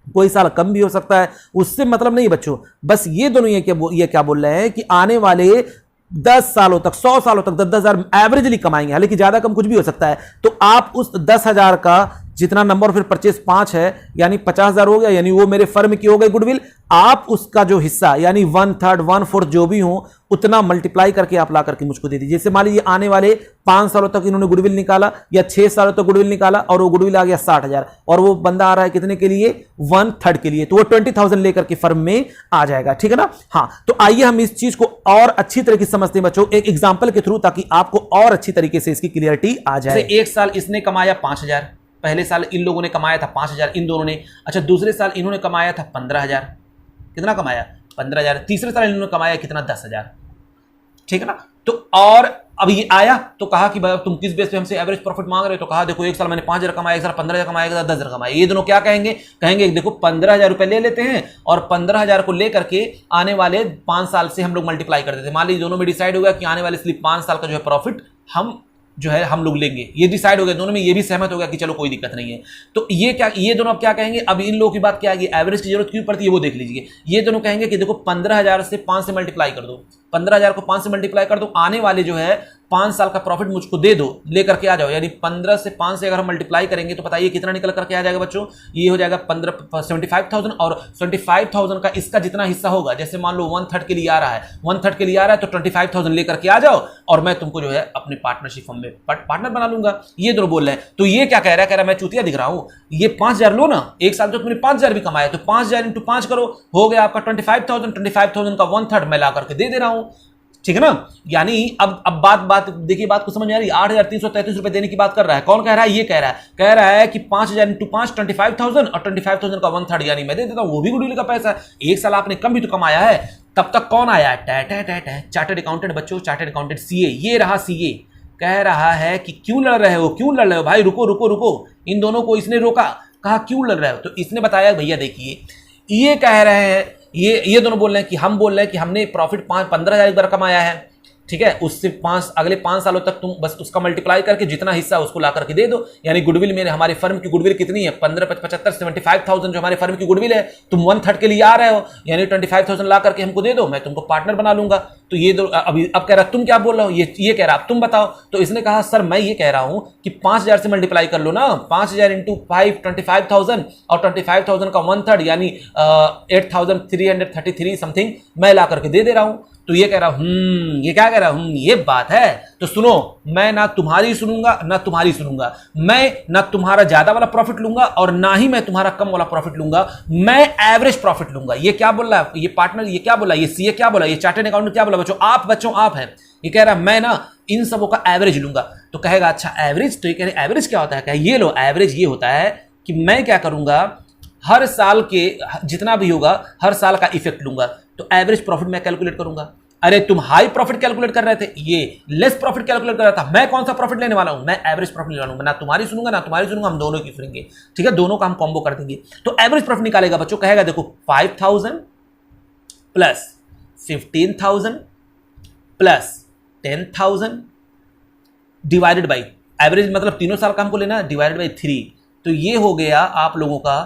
कोई साल कम भी हो सकता है, उससे मतलब नहीं बच्चों। बस ये दोनों ये क्या बोल रहे हैं कि आने वाले 10 सालों तक 100 सालों तक 10,000 एवरेजली कमाएंगे, हालांकि ज्यादा कम कुछ भी हो सकता है। तो आप उस 10,000 का जितना नंबर ऑफ परचेज 5 है यानी 50,000 हो गया, यानी वो मेरे फर्म की हो गई गुडविल। आप उसका जो हिस्सा यानी 1/3 1/4 जो भी हो उतना मल्टीप्लाई करके आप ला करके मुझको दे दीजिए। जैसे मान लीजिए आने वाले 5 सालों तक इन्होंने गुडविल निकाला या 6 सालों तक गुडविल निकाला और वो गुडविल आ गया 60,000 और वो बंदा आ रहा है कितने के लिए, 1/3 के लिए, तो वो 20,000 लेकर के फर्म में आ जाएगा, ठीक है ना। हाँ, तो आइए हम इस चीज को और अच्छी तरीके से समझते हैं बच्चों एक एग्जाम्पल के थ्रू, ताकि आपको और अच्छी तरीके से इसकी क्लियरिटी आ जाए। एक साल इसने कमाया 5,000, पहले साल इन लोगों ने कमाया था 5,000 इन दोनों ने। अच्छा, दूसरे साल इन्होंने कमाया था 15,000, कितना कमाया 15,000। तीसरे साल इन्होंने कमाया कितना 10,000, ठीक है ना। तो और अब ये आया तो कहा कि भाई तुम किस बेस पे हमसे एवरेज प्रॉफिट मांग रहे हो, तो कहा देखो एक साल मैंने 5,000 कमाया, एक साल 15,000 कमाया, एक साल 10,000 कमाया। ये दोनों क्या कहेंगे, कहेंगे देखो 15,000 रुपए ले लेते हैं और 15,000 को लेकर के आने वाले 5 साल से हम लोग मल्टीप्लाई कर देते हैं। मान लीजिए दोनों में डिसाइड हो गया कि आने वाले सिर्फ 5 साल का जो है प्रॉफिट हम लोग लेंगे, ये डिसाइड हो गया, दोनों में ये भी सहमत हो गया कि चलो कोई दिक्कत नहीं है। तो ये दोनों अब क्या कहेंगे, अब इन लोगों की बात क्या है, एवरेज की जरूरत क्यों पड़ती है वो देख लीजिए। ये दोनों कहेंगे कि देखो 15,000 से 5 से मल्टीप्लाई कर दो, 15,000 को 5 से मल्टीप्लाई कर दो, आने वाले जो है 5 साल का प्रॉफिट मुझको दे दो, लेकर के आ जाओ। यानी 15 से 5 से अगर हम मल्टीप्लाई करेंगे तो बताइए कितना निकल करके आ जाएगा बच्चों, ये हो जाएगा 75,000 और 75,000 का इसका जितना हिस्सा होगा, जैसे मान लो 1/3 के लिए आ रहा है, 1/3 के लिए आ रहा है तो 25,000 लेकर के आ जाओ और मैं तुमको जो है अपनी पार्टनरशिप फर्म में पार्टनर बना लूंगा। ये दोनों बोल रहे हैं। तो ये क्या कह रहा है, मैं चूतिया दिख रहा हूं, ये 5,000 लो ना, एक साल तो तुमने 5,000 भी कमाया, तो 5,000 × 5 करो, हो गया आपका 25,000 का 1/3 मैं ला करके दे रहा हूं, ठीक है ना। यानी अब बात देखिए, बात को समझ में आ रही है। 8,333 रुपए देने की बात कर रहा है, कौन कह रहा है, ये कह रहा है कि 5,000 × 5 25,000 और 25,000 का 1/3 यानी मैं दे देता हूं, वो भी गुडविल का पैसा है। एक साल आपने कम भी तो कमाया है। तब तक कौन आया है, चार्टर्ड अकाउंटेंट बच्चों, चार्टर्ड अकाउंटेंट सीए। ये रहा सीए, कह रहा है कि क्यों लड़ रहे हो भाई, रुको। इन दोनों को इसने रोका, कहा क्यों लड़ रहे हो, तो इसने बताया भैया देखिए, ये कह रहे हैं, ये दोनों बोल रहे हैं कि हम बोल रहे हैं कि हमने प्रॉफिट 15,000 एक बार कमाया है, ठीक है, उससे अगले 5 सालों तक तुम बस उसका मल्टीप्लाई करके जितना हिस्सा उसको ला करके दे दो। यानी गुडविल में हमारी फर्म की गुडविल कितनी है, 75,000 जो हमारे फर्म की गुडविल है, तुम 1/3 के लिए आ रहे हो, यानी 25,000 ला करके हमको दे दो, मैं तुमको पार्टनर बना लूंगा। तो ये दो अभी अब कह रहा तुम क्या बोल रहे हो, ये कह रहा अब तुम बताओ। तो इसने कहा सर मैं ये कह रहा हूं कि 5,000 से मल्टीप्लाई कर लो ना, 5,000 इंटू 5 25,000 और 25,000 का 1/3 यानी 8,333 समथिंग मैं ला करके दे रहा हूं। तो ये कह रहा ये क्या कह रहा ये बात है। तो सुनो, मैं ना तुम्हारी सुनूंगा ना तुम्हारी सुनूंगा, मैं ना तुम्हारा ज्यादा वाला प्रॉफिट लूंगा और ना ही मैं तुम्हारा कम वाला प्रॉफिट लूंगा, मैं एवरेज प्रॉफिट लूंगा। ये क्या बोल रहा है ये पार्टनर, ये क्या बोला, ये सीए क्या बोला, ये चार्टर्ड अकाउंटेंट क्या बोला, बच्चों आप हैं। ये कह रहा मैं ना इन सबों का एवरेज लूंगा। तो कहेगा अच्छा एवरेज, तो ये कह रहे एवरेज क्या होता है, क्या ये लो एवरेज ये होता है कि मैं क्या करूंगा, हर साल के जितना भी होगा हर साल का इफेक्ट लूंगा, तो एवरेज प्रॉफिट मैं कैलकुलेट करूंगा। अरे तुम हाई प्रॉफिट कैलकुलेट कर रहे थे, ये लेस प्रॉफिट कैलकुलेट कर रहा था, मैं कौन सा प्रॉफिट लेने वाला हूं, मैं एवरेज प्रॉफिट लेने वाला हूं, ना तुम्हारी सुनूंगा ना तुम्हारी सुनूंगा, हम दोनों की सुनेंगे। ठीक है, दोनों का हम कॉम्बो कर देंगे। तो एवरेज प्रॉफिट निकालेगा बच्चों, कहेगा देखो 5,000 plus 15,000 plus 10,000 divided by average, मतलब तीनों साल का हमको लेना है, डिवाइडेड बाई 3। तो ये हो गया आप लोगों का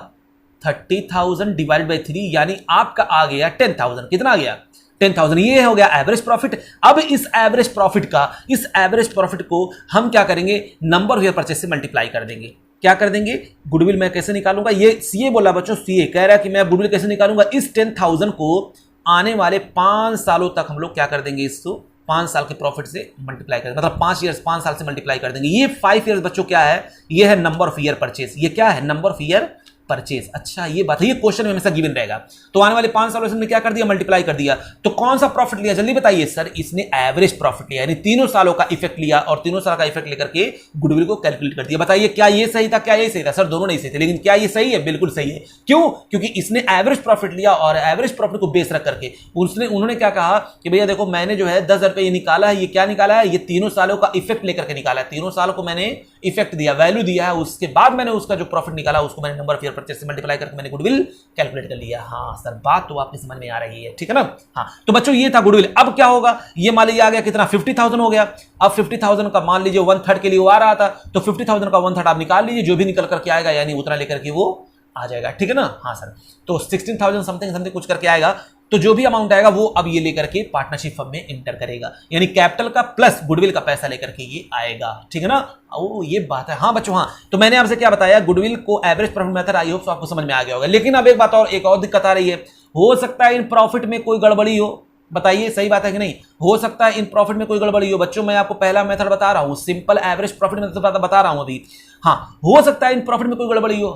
30,000 डिवाइडेड बाई 3, यानी आपका आ गया 10,000। कितना आ गया 10,000। ये हो गया एवरेज प्रॉफिट। अब इस एवरेज प्रॉफिट को हम क्या करेंगे, नंबर ऑफ ईयर परचेज से मल्टीप्लाई कर देंगे। क्या कर देंगे, गुडविल मैं कैसे निकालूंगा, ये सीए बोला बच्चों, सीए कह रहा है कि मैं गुडविल कैसे निकालूंगा। इस 10,000 को आने वाले 5 सालों तक हम लोग क्या कर देंगे, इसको 5 साल के प्रॉफिट से मल्टीप्लाई कर, मतलब 5 साल से मल्टीप्लाई कर देंगे। ये 5 ईयर्स बच्चों क्या है, ये है नंबर ऑफ ईयर परचेज। ये क्या है, नंबर ऑफ ईयर परचेज। अच्छा ये बात है, ये क्वेश्चन में हमेशा गिवन रहेगा। तो आने वाले 5 सालों से हमने क्या कर दिया, मल्टीप्लाई कर दिया। तो कौन सा प्रॉफिट लिया, जल्दी बताइए सर। इसने एवरेज प्रॉफिट लिया, यानी तीनों सालों का इफेक्ट लिया और तीनों साल का इफेक्ट लेकर के गुडविल को कैलकुलेट कर दिया। बताइए क्या ये सही था, क्या ये सही था। सर दोनों नहीं सही थे, लेकिन क्या ये सही है, बिल्कुल सही है। क्यों, क्योंकि इसने एवरेज प्रॉफिट लिया और एवरेज प्रॉफिट को बेस रख करके उन्होंने क्या कहा कि भैया देखो मैंने जो है 10,000 रुपये निकाला है, ये क्या निकाला है, ये तीनों सालों का इफेक्ट लेकर के निकाला है। तीनों सालों को मैंने इफेक्ट दिया, वैल्यू दिया है, उसके बाद मैंने उसका जो प्रॉफिट निकाला उसको मैंने नंबर ऑफ ईयर परचेज से मल्टीप्लाई करके मैंने गुडविल कैलकुलेट कर लिया। हाँ सर बात तो आपकी समझ में आ रही है, ठीक है ना। हाँ तो बच्चों ये था गुडविल। अब क्या होगा, ये मान लीजिए आ गया कितना, 50,000 हो गया। अब 50,000 का मान लीजिए 1/3 के लिए वो आ रहा था, तो 50,000 का 1/3 आप निकाल लीजिए, जो भी निकल करके आएगा यानी उतना लेकर के वो आ जाएगा, ठीक है ना। हाँ सर, तो 16,000 समथिंग कुछ करके आएगा। तो जो भी अमाउंट आएगा वो अब ये लेकर के पार्टनरशिप फर्म में इंटर करेगा, यानी कैपिटल का प्लस गुडविल का पैसा लेकर के ये आएगा, ठीक है ना। ओ ये बात है। हाँ बच्चों, हाँ तो मैंने आपसे क्या बताया, गुडविल को average profit method, I hope आपको समझ में आ गया होगा। लेकिन अब एक बात और, एक और दिक्कत आ रही है, हो सकता है इन प्रॉफिट में कोई गड़बड़ी हो। बताइए सही बात है कि नहीं, हो सकता है इन प्रॉफिट में कोई गड़बड़ी हो। बच्चों मैं आपको पहला मेथड बता रहा हूं, सिंपल एवरेज प्रॉफिट मेथड बता रहा हूं अभी। हाँ हो सकता है इन प्रॉफिट में कोई गड़बड़ी हो।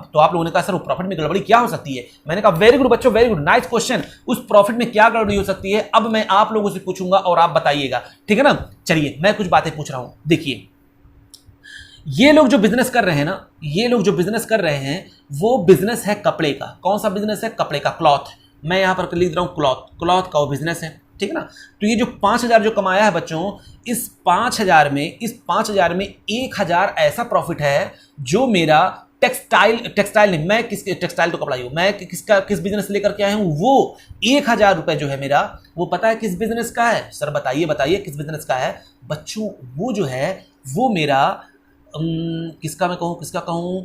तो आप लोगों ने कहा सर प्रॉफिट में गड़बड़ी क्या हो सकती है, मैंने कहा वेरी गुड बच्चों, वेरी गुड, नाइस क्वेश्चन। उस प्रॉफिट में क्या गड़बड़ी हो सकती है, अब मैं आप लोगों से पूछूंगा और आप बताइएगा, ठीक है ना। चलिए मैं कुछ बातें पूछ रहा हूं। देखिए ये लोग जो बिजनेस कर रहे हैं ना, ये लोग जो बिजनेस कर रहे हैं वो बिजनेस है कपड़े का। कौन सा बिजनेस है, कपड़े का, क्लॉथ। मैं यहां पर लिख रहा हूं क्लॉथ का वो बिजनेस है, ठीक है ना। तो ये जो 5,000 जो कमाया है बच्चों, इस 5,000 में 1,000 ऐसा प्रॉफिट है जो मेरा टेक्सटाइल नहीं, मैं किस टेक्सटाइल तो कपड़ा ही हूं, मैं किस बिजनेस लेकर के आया हूं, वो 1,000 रुपए जो है मेरा, वो पता है किस बिजनेस का है। सर बताइए किस बिजनेस का है बच्चों। वो जो है वो मेरा किसका कहूं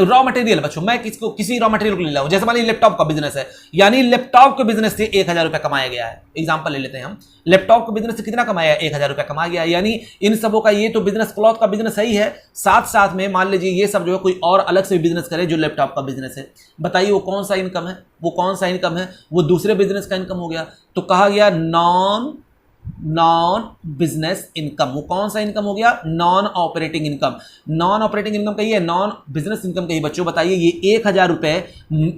रॉ मटेरियल बच्चों, मैं किसी रॉ मटेरियल को ले रहा हूं। जैसे मान लीजिए लैपटॉप का बिजनेस है, यानी लैपटॉप के बिजनेस से 1,000 रुपया कमाया गया है। एग्जांपल ले लेते हैं हम, लैपटॉप के बिजनेस से कितना कमाया है, 1,000 रुपया कमाया गया है। यानी इन सबों का ये तो बिजनेस क्लॉथ का बिजनेस सही है, साथ साथ में मान लीजिए ये सब जो है कोई और अलग से बिजनेस करे जो लैपटॉप का बिजनेस है। बताइए वो कौन सा इनकम है, वो दूसरे बिजनेस का इनकम हो गया। तो कहा गया नॉन बिजनेस इनकम। वो कौन सा इनकम हो गया, non operating income. Non operating income कहिए, नॉन बिजनेस इनकम कहिए। बच्चों बताइए ये 1,000 रुपए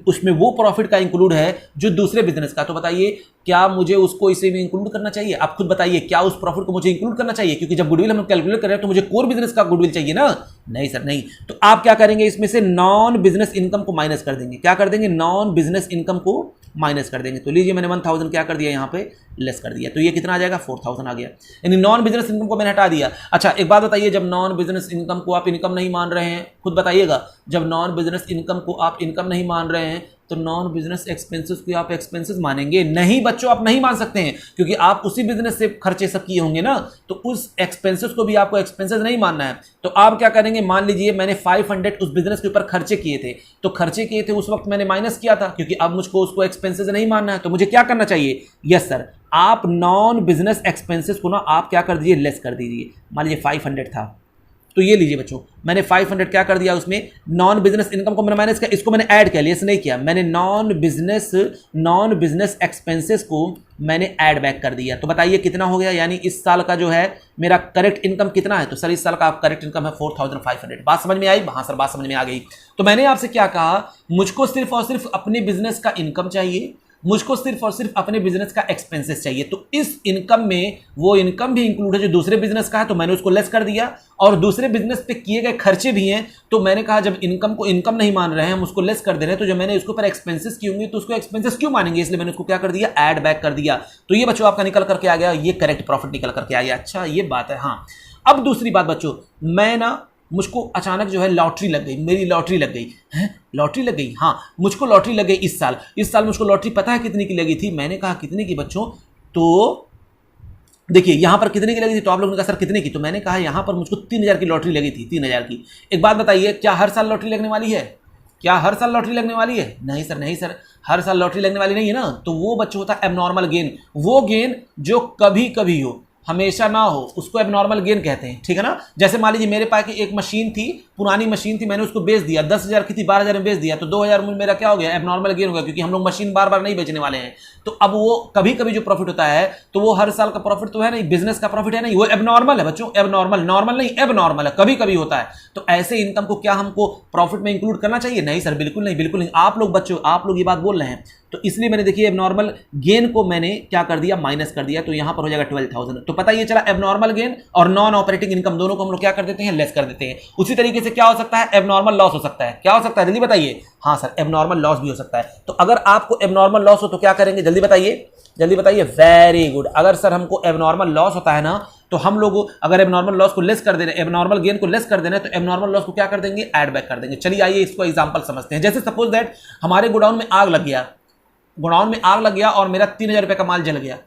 उसमें वो प्रॉफिट का इंक्लूड है जो दूसरे बिजनेस का। तो बताइए क्या मुझे उसको इसे भी इंक्लूड करना चाहिए, आप खुद बताइए क्या उस प्रॉफिट को मुझे इंक्लूड करना चाहिए, क्योंकि जब गुडविल हम कैलकुलेट कर रहे हैं तो मुझे कोर बिजनेस का गुडविल चाहिए ना। नहीं सर नहीं, तो आप क्या करेंगे, इसमें से नॉन बिजनेस इनकम को माइनस कर देंगे। क्या कर देंगे, नॉन बिजनेस इनकम को माइनस कर देंगे। तो लीजिए मैंने 1,000 क्या कर दिया, यहाँ पे लेस कर दिया, तो ये कितना आ जाएगा, 4,000 आ गया। यानी नॉन बिजनेस इनकम को मैंने हटा दिया। अच्छा एक बात बताइए, जब नॉन बिजनेस इनकम को आप इनकम नहीं मान रहे हैं, खुद बताइएगा, जब नॉन बिजनेस इनकम को आप इनकम नहीं मान रहे हैं तो नॉन बिजनेस एक्सपेंसेस को आप एक्सपेंसेस मानेंगे? नहीं बच्चों, आप नहीं मान सकते हैं, क्योंकि आप उसी बिजनेस से खर्चे सब किए होंगे ना, तो उस एक्सपेंसेस को भी आपको एक्सपेंसेस नहीं मानना है। तो आप क्या करेंगे, मान लीजिए मैंने 500 उस बिजनेस के ऊपर खर्चे किए थे, तो खर्चे किए थे उस वक्त मैंने माइनस किया था, क्योंकि अब मुझको उसको एक्सपेंसेस नहीं मानना है, तो मुझे क्या करना चाहिए? यस सर, आप नॉन बिजनेस एक्सपेंसेस को ना आप क्या कर दीजिए, लेस कर दीजिए। मान लीजिए 500 था, तो ये लीजिए बच्चों, मैंने 500 क्या कर दिया, उसमें नॉन बिजनेस इनकम को मैंने माइनस किया, इसको मैंने ऐड किया, लेस नहीं किया, मैंने नॉन बिजनेस एक्सपेंसेस को मैंने ऐड बैक कर दिया। तो बताइए कितना हो गया, यानी इस साल का जो है मेरा करेक्ट इनकम कितना है? तो सर इस साल का करेक्ट इनकम है 4500। बात समझ में आई? हाँ सर, बात समझ में आ गई। तो मैंने आपसे क्या कहा, मुझको सिर्फ और सिर्फ अपने बिजनेस का इनकम चाहिए, मुझको सिर्फ और सिर्फ अपने बिजनेस का एक्सपेंसेस चाहिए। तो इस इनकम में वो इनकम भी इंक्लूड है जो दूसरे बिजनेस का है, तो मैंने उसको लेस कर दिया, और दूसरे बिजनेस पे किए गए खर्चे भी हैं, तो मैंने कहा जब इनकम को इनकम नहीं मान रहे हैं, हम उसको लेस कर दे रहे हैं, तो जब मैंने उसके ऊपर एक्सपेंसेस किए होंगे तो उसको एक्सपेंसेस क्यों मानेंगे, इसलिए मैंने उसको क्या कर दिया, ऐड बैक कर दिया। तो ये बच्चों आपका निकल करके आ गया, ये करेक्ट प्रॉफिट निकल करके आ गया। अच्छा ये बात है। हाँ, अब दूसरी बात बच्चों, मैं ना मुझको अचानक जो है लॉटरी लग गई, मेरी लॉटरी लग गई है, लॉटरी लग गई, हाँ मुझको लॉटरी लग गई इस साल मुझको लॉटरी पता है कितने की लगी थी? मैंने कहा कितने की बच्चों? तो देखिए यहाँ पर कितने की लगी थी, तो आप लोगों ने कहा सर कितने की? तो मैंने कहा यहाँ पर मुझको 3000 की लॉटरी लगी थी, 3000 की। एक बात बताइए, क्या हर साल लॉटरी लगने वाली है? क्या हर साल लॉटरी लगने वाली है? नहीं सर, नहीं सर, हर साल लॉटरी लगने वाली नहीं है ना। तो वो बच्चों होता है एबनॉर्मल गेन, वो गेन जो कभी कभी हो, हमेशा ना हो, उसको एबनॉर्मल गेन कहते हैं, ठीक है ना। जैसे मान लीजिए मेरे पास एक मशीन थी, पुरानी मशीन थी, मैंने उसको बेच दिया, 10,000 की थी, 12,000 में बेच दिया, तो 2,000 में मेरा क्या हो गया, एबनॉर्मल गेन हो गया, क्योंकि हम लोग मशीन बार बार नहीं बेचने वाले हैं। तो अब वो कभी कभी जो प्रॉफिट होता है, तो वो हर साल का प्रॉफिट तो है नहीं, बिजनेस का प्रॉफिट है नहीं, वो एबनॉर्मल है बच्चों, एबनॉर्मल, नॉर्मल नहीं, एबनॉर्मल है, कभी कभी होता है। तो ऐसे इनकम को क्या हमको प्रॉफिट में इंक्लूड करना चाहिए? नहीं सर, बिल्कुल नहीं, बिल्कुल नहीं। आप लोग बच्चों, आप लोग ये बात बोल रहे हैं, तो इसलिए मैंने देखिए एबनॉर्मल गेन को मैंने क्या कर दिया, माइनस कर दिया, तो यहां पर हो जाएगा 12,000। तो पता ये चला, एबनॉर्मल गेन और नॉन ऑपरेटिंग इनकम दोनों को हम लोग क्या कर देते हैं, लेस कर देते हैं। उसी तरीके से क्या हो सकता है, एबनॉर्मल लॉस हो सकता है। क्या हो सकता है, जल्दी बताइए? हाँ सर, एबनॉर्मल लॉस भी हो सकता है। तो अगर आपको एबनॉर्मल लॉस हो तो क्या करेंगे, जल्दी बताइए, जल्दी बताइए। Very good. अगर सर हमको एबनॉर्मल लॉस होता है ना, तो हम लोग अगर एबनॉर्मल लॉस को लेस कर देना, एबनॉर्मल गेन को लेस कर देना, तो एबनॉर्मल लॉस को क्या कर देंगे, ऐड बैक कर देंगे। चलिए आइए इसको एग्जांपल समझते हैं। जैसे सपोज दैट हमारे गोडाउन में आग लग गया, गोडाउन में आग लग गया और मेरा 3,000 रुपये का माल जल गया,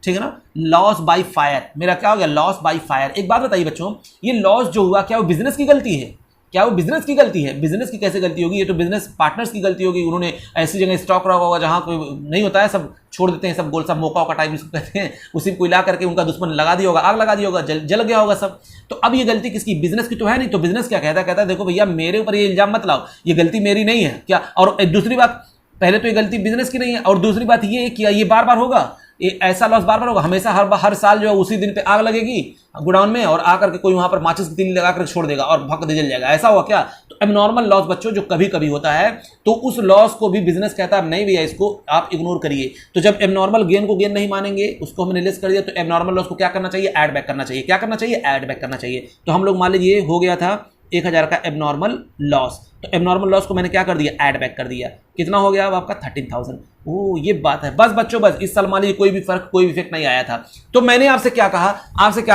ठीक है ना। लॉस बाय फायर, मेरा क्या हो गया, लॉस बाय फायर। एक बात बताइए बच्चों, ये लॉस जो हुआ, क्या वो बिजनेस की गलती है? क्या वो बिजनेस की गलती है? बिजनेस की कैसे गलती होगी? ये तो बिजनेस पार्टनर्स की गलती होगी। उन्होंने ऐसी जगह स्टॉक रखा होगा जहां कोई नहीं होता है, सब छोड़ देते हैं, सब गोल, सब मौका का टाइम इसको कहते हैं, उसी को ला करके उनका दुश्मन लगा दिया होगा, आग लगा दिया होगा, जल गया होगा सब। तो अब ये गलती किसकी? बिजनेस की तो है नहीं। तो बिजनेस क्या कहता है, देखो भैया मेरे ऊपर ये इल्जाम मत लाओ, ये गलती मेरी नहीं है क्या। और दूसरी बात, पहले तो ये गलती बिजनेस की नहीं है, और दूसरी बात ये कि ये बार बार होगा, ये ऐसा लॉस बार बार होगा, हमेशा हर साल जो है उसी दिन पे आग लगेगी गोडाउन में, और आकर के कोई वहां पर माचिस की तीली लगा कर छोड़ देगा और भक दे जल जाएगा, ऐसा हुआ क्या? तो एबनॉर्मल लॉस बच्चों जो कभी कभी होता है, तो उस लॉस को भी बिजनेस कहता है नहीं भैया, इसको आप इग्नोर करिए। तो जब एबनॉर्मल गेन को गेन नहीं मानेंगे, उसको हमने लेस कर दिया, तो एबनॉर्मल लॉस को क्या करना चाहिए, ऐड बैक करना चाहिए। क्या करना चाहिए, ऐड बैक करना चाहिए। तो हम लोग मान लीजिए हो गया था 1,000 का एबनॉर्मल लॉस, तो एबनॉर्मल लॉस को मैंने क्या कर दिया, ऐड बैक कर दिया। कितना हो गया अब आपका 13,000। ओह ये बात है। बस बच्चों बस, इस साल मान लीजिए कोई भी फर्क, कोई भी इफेक्ट नहीं आया था। तो मैंने आपसे क्या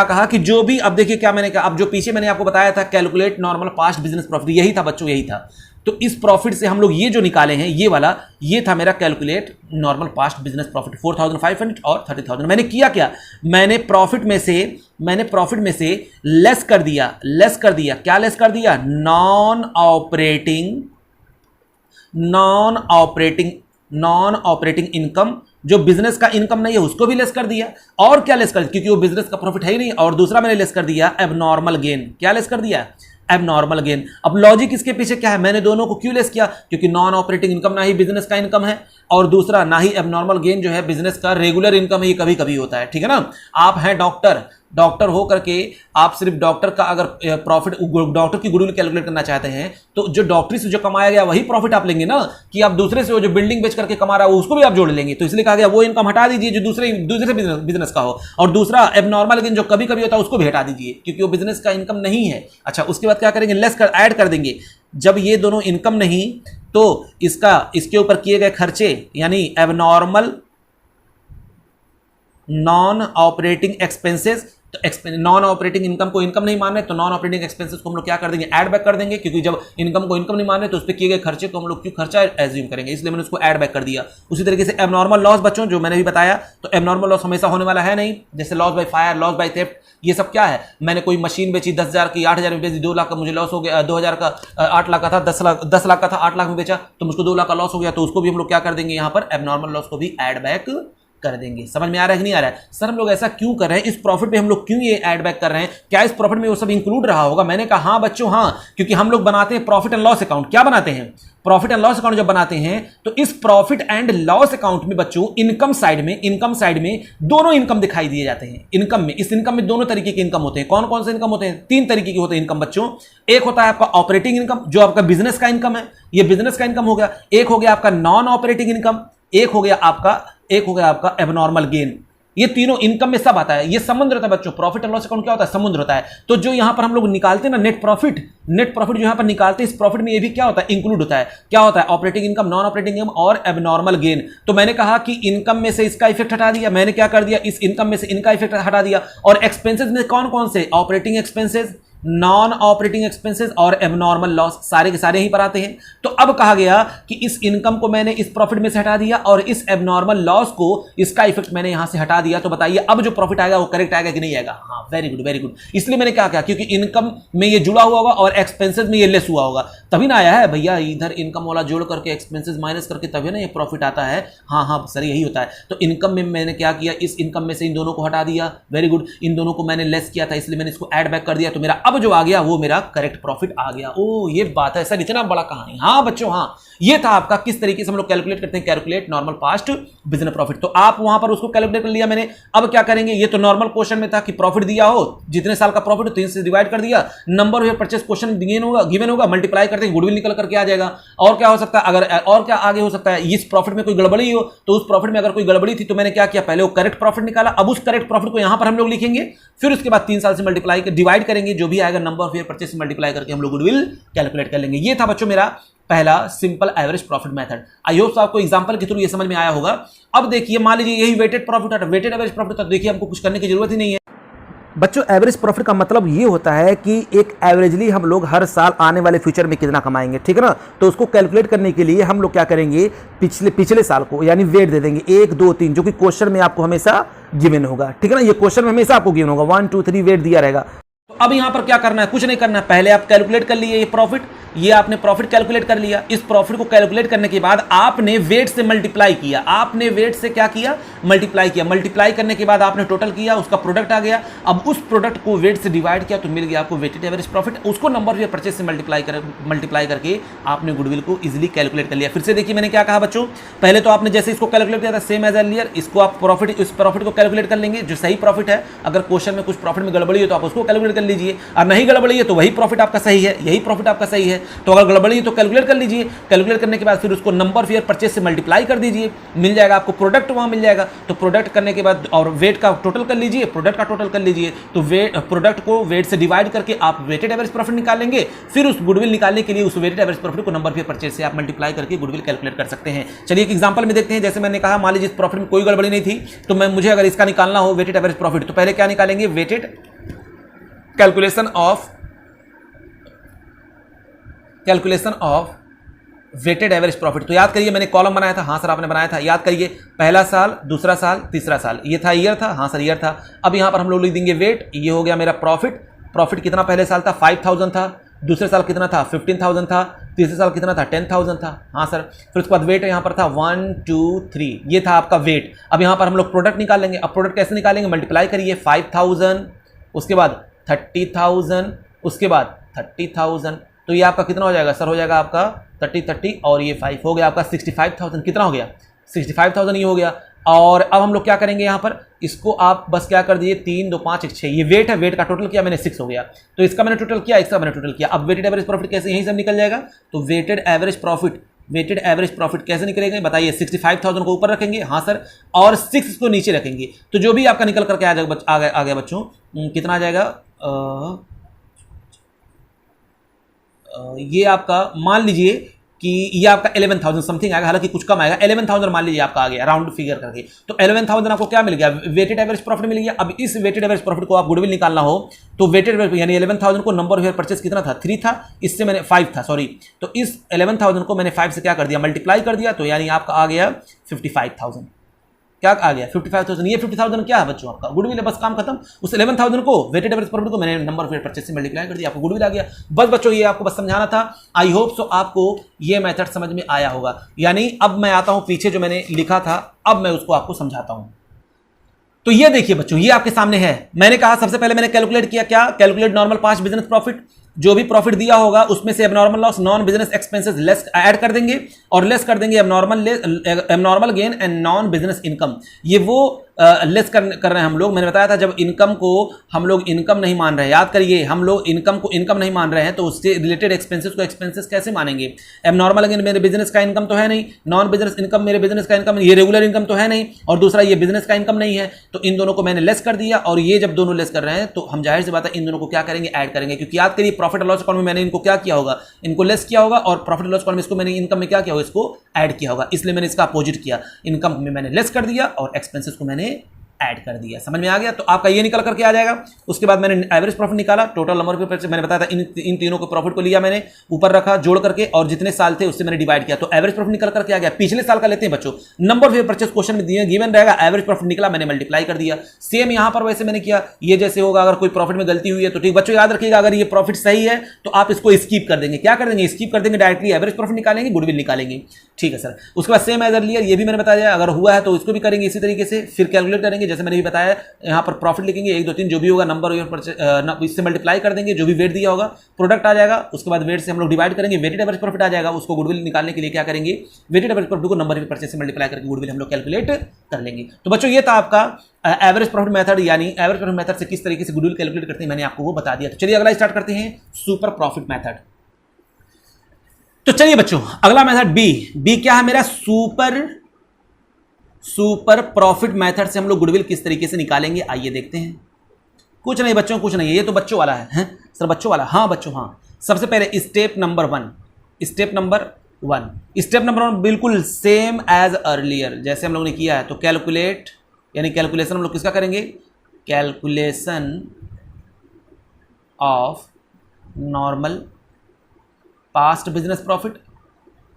कहा कि जो भी, अब देखिए क्या मैंने कहा, अब जो पीछे मैंने आपको बताया था calculate normal past business profit, यही था बच्चों, यही था। तो इस प्रॉफिट से हम लोग ये जो निकाले हैं, ये वाला, ये था मेरा calculate normal past business profit 4,500 और 30,000। मैंने किया क्या, मैंने प्रॉफिट में से लेस कर दिया। क्या लेस कर दिया, नॉन ऑपरेटिंग इनकम, जो बिजनेस का इनकम नहीं है उसको भी लेस कर दिया। और क्या लेस कर दिया, क्योंकि वो बिजनेस का प्रॉफिट है ही नहीं। और दूसरा मैंने लेस कर दिया एबनॉर्मल गेन। क्या लेस कर दिया, एबनॉर्मल गेन। अब लॉजिक इसके पीछे क्या है, मैंने दोनों को क्यों लेस किया, क्योंकि नॉन ऑपरेटिंग इनकम ना ही बिजनेस का इनकम है, और दूसरा ना ही एबनॉर्मल गेन जो है बिजनेस का रेगुलर इनकम है, ये कभी कभी होता है, ठीक है ना। आप हैं डॉक्टर हो करके आप सिर्फ डॉक्टर का अगर प्रॉफिट, डॉक्टर की गुडविल कैलकुलेट करना चाहते हैं, तो जो डॉक्टरी से जो कमाया गया वही प्रॉफिट आप लेंगे ना, कि आप दूसरे से जो बिल्डिंग बेच करके कमा रहा है उसको भी आप जोड़ लेंगे। तो इसलिए कहा गया वो इनकम हटा दीजिए जो दूसरे बिजनेस का हो, और दूसरा एबनॉर्मल गेन जो कभी कभी होता है उसको भी हटा दीजिए, क्योंकि वो बिजनेस का इनकम नहीं है। अच्छा, उसके बाद क्या करेंगे, ऐड कर देंगे। जब ये दोनों इनकम नहीं, तो इसके ऊपर किए गए खर्चे, यानी एबनॉर्मल नॉन ऑपरेटिंग एक्सपेंसेस, तो नॉन ऑपरेटिंग इनकम को इनकम नहीं मान रहे तो नॉन ऑपरेटिंग एक्सपेंसेस को हम लोग क्या कर देंगे, ऐड बैक कर देंगे, क्योंकि जब इनकम को इनकम नहीं मान रहे तो उस पर किए गए खर्चे को हम लोग क्यों खर्चा एज्यूम करेंगे, इसलिए मैंने उसको ऐड बैक कर दिया। उसी तरीके से एबनॉर्मल लॉस बच्चों, जो मैंने भी बताया, तो एबनॉर्मल लॉस हमेशा होने वाला है नहीं, जैसे loss by fire, loss by theft, ये सब क्या है, मैंने कोई मशीन बेची 10,000 की, 8,000 में बेची, 2 लाख का मुझे लॉस हो गया, 2,000 का 8 लाख का था, 10 लाख का था, 8 लाख में बेचा तो मुझको 2 लाख का लॉस हो गया, तो उसको भी हम लोग क्या कर देंगे, यहाँ पर एबनॉर्मल लॉस को भी ऐड बैक कर देंगे। समझ में आ रहा है कि नहीं आ रहा है? सर हम लोग ऐसा क्यों कर रहे हैं, इस प्रॉफिट पे हम लोग क्यों ये ऐड बैक कर रहे हैं, क्या इस प्रॉफिट में वो सब इंक्लूड रहा होगा? मैंने कहा हाँ बच्चों हाँ, क्योंकि हम लोग बनाते हैं प्रॉफिट एंड लॉस अकाउंट। क्या बनाते हैं? प्रॉफिट एंड लॉस अकाउंट जब बनाते हैं तो इस प्रॉफिट एंड लॉस अकाउंट में बच्चों इनकम साइड में दोनों इनकम दिखाई दिए जाते हैं। इनकम में, इस इनकम में दोनों तरीके के इनकम होते हैं। कौन कौन से इनकम होते हैं? 3 तरीके के होते हैं इनकम बच्चों। एक होता है आपका ऑपरेटिंग इनकम, जो आपका बिजनेस का इनकम है, ये बिजनेस का इनकम हो गया। एक हो गया आपका नॉन ऑपरेटिंग इनकम, एक हो गया आपका एबनॉर्मल गेन। ये तीनों इनकम में सब आता है। ये समुद्र होता है बच्चों, प्रॉफिट एंड लॉस अकाउंट क्या होता है? समुद्र होता है। तो जो यहां पर हम लोग निकालते हैं ना नेट प्रॉफिट जो यहां पर निकालते हैं, इस प्रॉफिट में ये भी क्या होता है? इंक्लूड होता है। क्या होता है? Operating income, non operating income और एबनॉर्मल गेन। तो मैंने कहा कि इनकम में से इसका इफेक्ट हटा दिया, मैंने क्या कर दिया, इस इनकम में से इनका इफेक्ट हटा दिया। और एक्सपेंसेस में कौन कौन से? Operating expenses, non operating expenses और एबनॉर्मल लॉस, सारे के सारे यहीं पर आते हैं। तो अब कहा गया कि इस इनकम को मैंने इस प्रॉफिट में से हटा दिया और इस एबनॉर्मल लॉस को, इसका इफेक्ट मैंने यहां से हटा दिया। तो बताइए अब जो प्रॉफिट आएगा वो करेक्ट आएगा कि नहीं आएगा? हाँ, वेरी गुड वेरी गुड। इसलिए मैंने क्या किया, क्योंकि इनकम में ये जुड़ा हुआ होगा और एक्सपेंसेस में ये लेस हुआ होगा, तभी ना आया है भैया। इधर इनकम वाला जोड़ करके एक्सपेंसेस माइनस करके तभी ना ये प्रॉफिट आता है। हाँ सर यही होता है। तो इनकम में मैंने क्या किया, इस इनकम में से इन दोनों को हटा दिया। Very good. इन दोनों को मैंने लेस किया था, इसलिए मैंने इसको ऐड बैक कर दिया। तो मेरा अब जो आ गया वो मेरा करेक्ट प्रॉफिट आ गया। ओ ये बात है सर, इतना बड़ा कहानी। हाँ बच्चों हाँ, ये था आपका किस तरीके से हम लोग कैलकुलेट करते हैं, calculate normal past business profit. तो आप वहां पर उसको कैलकुलेट कर लिया मैंने। अब क्या करेंगे, ये तो नॉर्मल क्वेश्चन में था कि प्रॉफिट दिया हो, जितने साल का प्रॉफिट हो 3 से डिवाइड कर दिया, number of purchase question given होगा, मल्टीप्लाई करते गुडविल निकल करके आ जाएगा। और क्या हो सकता है, अगर और क्या आगे हो सकता है, इस प्रॉफिट में कोई गड़बड़ी हो तो उस प्रॉफिट में अगर कोई गड़बड़ी थी तो मैंने क्या किया, पहले वो करेक्ट प्रॉफिट निकाला। अब उस करेक्ट प्रॉफिट को यहां पर हम लोग लिखेंगे, फिर उसके बाद 3 साल से मल्टीप्लाई कर डिवाइड करेंगे, जो भी आएगा number of year purchase multiply करके हम लोग गुडविल कैलकुलेट कर लेंगे। ये था बच्चों मेरा पहला simple average profit method. I hope आपको एग्जांपल के थ्रू ये समझ में आया होगा। अब देखिए मान लीजिए यही वेटेड प्रॉफिट है, वेटेड एवरेज प्रॉफिट, तो देखिए हमको कुछ करने की जरूरत ही नहीं है। बच्चों एवरेज प्रॉफिट का मतलब ये होता है कि एक एवरेजली हम लोग हर साल आने वाले फ्यूचर में कितना कमाएंगे, ठीक है ना। तो उसको कैलकुलेट करने के लिए हम लोग क्या करेंगे, पिछले साल को यानी वेट दे देंगे 1 2 3, जो कि क्वेश्चन में आपको हमेशा गिवन होगा, ठीक है ना। ये क्वेश्चन में हमेशा आपको गिवन होगा 1 2 3 वेट दिया रहेगा। तो अब यहां पर क्या करना है, कुछ नहीं करना है। पहले आप कैलकुलेट कर लिए ये प्रॉफिट, ये आपने प्रॉफिट कैलकुलेट कर लिया। इस प्रॉफिट को कैलकुलेट करने के बाद आपने वेट से मल्टीप्लाई किया, आपने वेट से क्या किया, मल्टीप्लाई किया। मल्टीप्लाई करने के बाद आपने टोटल किया, उसका प्रोडक्ट आ गया। अब उस प्रोडक्ट को वेट से डिवाइड किया तो मिल गया आपको वेटेड एवरेज प्रॉफिट। उसको नंबर ऑफ परचेस से मल्टीप्लाई करके आपने गुडविल को इजीली कैलकुलेट कर लिया। फिर से देखिए मैंने क्या कहा बच्चों, पहले तो आपने जैसे इसको कैलकुलेट किया था सेम एज अर्लियर, इसको आप प्रॉफिट, इस प्रॉफिट को कैलकुलेट कर लेंगे जो सही प्रॉफिट है। अगर क्वेश्चन में कुछ प्रॉफिट में गड़बड़ी है तो आप उसको कैलकुलेट कर लीजिए, और नहीं गड़बड़ी है तो वही प्रॉफिट आपका सही है, यही प्रॉफिट आपका सही है। तो अगर गड़बड़ी तो कैलकुलेट कर लीजिए। कैलकुलेट करने के बाद फिर उसको नंबर ऑफ ईयर परचेस से मल्टीप्लाई कर दीजिए, मिल जाएगा आपको प्रोडक्ट, वहां मिल जाएगा। तो प्रोडक्ट करने के बाद और वेट का टोटल कर लीजिए, प्रोडक्ट का टोटल कर लीजिए। तो वेट, प्रोडक्ट को वेट से डिवाइड करके आप वेटेड एवरेज प्रॉफिट निकालेंगे। फिर उस गुडविल निकालने के लिए उस वेटेड एवरेज प्रॉफिट को नंबर ऑफ ईयर परचेस से आप मल्टीप्लाई करके गुडविल कैलकुलेट कर सकते हैं। चलिए एक एग्जांपल में देखते हैं। जैसे मैंने कहा मान लीजिए इस प्रॉफिट में कोई गड़बड़ी नहीं थी, तो मुझे अगर इसका निकालना हो वेटेड एवरेज प्रॉफिट, तो पहले क्या निकालेंगे, weighted calculation of weighted average profit. तो याद करिए मैंने कॉलम बनाया था, हाँ सर आपने बनाया था, याद करिए पहला साल, दूसरा साल, तीसरा साल, ये था ईयर था, हाँ सर ईयर था। अब यहां पर हम लोग लिख देंगे वेट, ये हो गया मेरा प्रॉफिट। प्रॉफिट कितना पहले साल था, 5,000 था, दूसरे साल कितना था, 15,000 था, तीसरे साल कितना था, 10,000 था, हाँ सर। फिर उसके बाद वेट यहाँ पर था 1 2 3, ये था आपका वेट। अब यहाँ पर हम लोग प्रोडक्ट निकालेंगे। अब प्रोडक्ट कैसे निकालेंगे, मल्टीप्लाई करिए 5,000, उसके बाद 30,000, उसके बाद 30,000। तो ये आपका कितना हो जाएगा सर, हो जाएगा आपका 30 और ये 5 हो गया आपका 65,000। कितना हो गया, 65,000 ये हो गया। और अब हम लोग क्या करेंगे, यहाँ पर इसको आप बस क्या कर दिए 3 2 5 1 6, ये वेट है, वेट का टोटल किया मैंने 6 हो गया। तो इसका मैंने टोटल किया, इसका मैंने टोटल किया। अब वेटेड एवरेज प्रॉफिट कैसे यहीं से निकल जाएगा, तो वेटेड एवरेज प्रॉफिट कैसे निकलेगा बताइए। 65,000 को ऊपर रखेंगे, हाँ सर, और 6 को नीचे रखेंगे। तो जो भी आपका निकल करके आ गया बच्चों, कितना आ जाएगा, ये आपका मान लीजिए कि ये आपका 11,000 समथिंग आएगा, हालांकि कुछ कम आएगा, 11,000 मान लीजिए आपका आ गया राउंड फिगर करके, तो 11,000 आपको क्या मिल गया, वेटेड एवरेज प्रॉफिट मिल गया। अब इस वेटेड एवरेज प्रॉफिट को आप गुडविल निकालना हो तो वेटेड एवरेज यानी 11,000 को नंबर ऑफ ईयर परचेस कितना था, 3 था, इससे मैंने 5 था सॉरी, तो इस 11,000 को मैंने 5 से क्या कर दिया, मल्टीप्लाई कर दिया, तो यानी आपका आ गया 55,000। क्या आ गया 55,000। ये 50,000 क्या है बच्चों, आपका गुडविल है, बस काम खत्म। उस 11,000 को वेटेड एवरेज प्रॉफिट को मैंने नंबर ऑफ ईयर परचेस से मल्टीप्लाई कर दिया, आपको गुडविल आ गया। बस बच्चों ये आपको बस समझाना था। आई होप सो आपको ये मेथड समझ में आया होगा। यानी अब मैं आता हूं पीछे जो मैंने लिखा था, अब मैं उसको आपको समझाता हूं। तो ये देखिए बच्चों, ये आपके सामने है। मैंने कहा सबसे पहले मैंने कैलकुलेट किया, क्या calculate normal past business profit, जो भी प्रॉफिट दिया होगा उसमें से abnormal loss, non business expenses less add कर देंगे और लेस कर देंगे abnormal gain and non business income. ये वो लेस कर रहे हैं हम लोग। मैंने बताया था जब इनकम को हम लोग इनकम नहीं मान रहे, याद करिए, हम लोग इनकम को इनकम नहीं मान रहे हैं तो उससे रिलेटेड एक्सपेंसेस को एक्सपेंसेस कैसे मानेंगे। एबनॉर्मल गेन मेरे बिजनेस का इनकम तो है नहीं, नॉन बिजनेस इनकम मेरे बिजनेस का इनकम, ये रेगुलर इनकम तो है नहीं, और दूसरा ये बिजनेस का इनकम नहीं है, तो इन दोनों को मैंने लेस कर दिया। और ये जब दोनों लेस कर रहे हैं तो हम जाहिर सी बात है इन दोनों को क्या करेंगे, ऐड करेंगे, क्योंकि याद करिए प्रॉफिट और लॉस अकाउंट में मैंने इनको क्या किया होगा, इनको लेस किया होगा, और प्रॉफिट लॉस अकाउंट में इसको मैंने इनकम में क्या किया होगा, इसको ऐड किया होगा। इसलिए मैंने इसका अपोजिट किया, इनकम में मैंने लेस कर दिया और एक्सपेंसेस को मैंने ऐड कर दिया। समझ में आ गया। तो आपका ये निकल करके आ जाएगा। उसके बाद मैंने एवरेज प्रॉफिट निकाला, टोटल नंबर ऑफ मैंने बताया था इन तीनों को प्रॉफिट को लिया मैंने, ऊपर रखा जोड़ करके, और जितने साल थे उससे मैंने डिवाइड किया, तो एवरेज प्रॉफिट निकल करके आ गया। पिछले साल का लेते हैं बच्चों, नंबर ऑफ परचेस क्वेश्चन में दिए गिवन रहेगा, एवरेज प्रॉफिट निकला, मैंने मल्टीप्लाई कर दिया। सेम यहां पर वैसे मैंने किया, ये जैसे होगा, अगर कोई प्रॉफिट में गलती हुई है तो ठीक बच्चों याद रखिएगा, अगर ये प्रॉफिट सही है तो आप इसको स्किप कर देंगे। क्या कर देंगे, स्किप कर देंगे, डायरेक्टली एवरेज प्रॉफिट निकालेंगे, गुडविल निकालेंगे। ठीक है सर। उसके बाद सेम एज अर्लियर, ये भी मैंने बताया, अगर हुआ है तो इसको भी करेंगे इसी तरीके से, फिर कैलकुलेट करेंगे जैसे मैंने भी बताया। यहाँ पर प्रॉफिट लिखेंगे 1 2 3 जो भी होगा, नंबर इससे मल्टीप्लाई कर देंगे, जो भी वेट दिया होगा प्रोडक्ट आ जाएगा। उसके बाद वेट से हम लोग डिवाइड करेंगे, वेटेड एवरेज प्रॉफिट आ जाएगा। उसको गुडविल निकालने के लिए क्या करेंगे, वेटेड एवरेज प्रॉफिट को नंबर ऑफ परचेस से मल्टीप्लाई करके गुडविल हम लोग कैलकुलेट कर लेंगे। तो बच्चों ये था आपका एवरेज प्रॉफिट मेथड, यानी एवरेज प्रॉफिट मेथड से किस तरीके से गुडविल कैलकुलेट करते हैं, मैंने आपको वो बता दिया। तो चलिए अगला स्टार्ट करते हैं, सुपर प्रॉफिट मेथड। तो चलिए बच्चों अगला मेथड बी क्या है मेरा, सुपर प्रॉफिट मेथड से हम लोग गुडविल किस तरीके से निकालेंगे, आइए देखते हैं। कुछ नहीं बच्चों, कुछ नहीं है, ये तो बच्चों वाला है सर, बच्चों वाला। हाँ बच्चों हाँ। सबसे पहले स्टेप नंबर वन बिल्कुल सेम एज अर्लियर, जैसे हम लोग ने किया है। तो कैलकुलेट यानी कैलकुलेशन हम लोग किसका करेंगे, calculation of normal past business profit.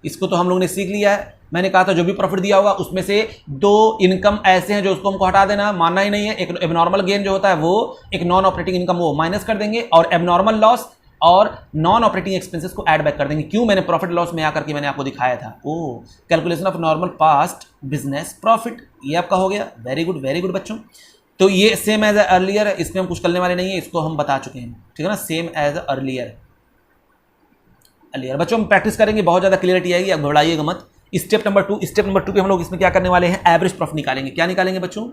इसको तो हम लोग ने सीख लिया है। मैंने कहा था जो भी प्रॉफिट दिया होगा उसमें से 2 इनकम ऐसे हैं जो उसको हमको हटा देना, मानना ही नहीं है। एक एबनॉर्मल गेन जो होता है वो, एक नॉन ऑपरेटिंग इनकम वो माइनस कर देंगे, और एबनॉर्मल लॉस और नॉन ऑपरेटिंग एक्सपेंसेस को ऐड बैक कर देंगे। क्यों, मैंने प्रॉफिट लॉस में आकर के मैंने आपको दिखाया था। Calculation of normal past business profit, ये आपका हो गया। वेरी गुड बच्चों। तो ये सेम एज अर्लियर है, इसमें हम कुछ करने वाले नहीं है, इसको हम बता चुके हैं, ठीक है ना। सेम एज अर्लियर बच्चों हम प्रैक्टिस करेंगे, बहुत ज़्यादा क्लियरिटी आएगी, अब घबराइएगा मत। स्टेप नंबर टू पे हम लोग इसमें क्या करने वाले हैं, एवरेज प्रॉफिट निकालेंगे। क्या निकालेंगे बच्चों,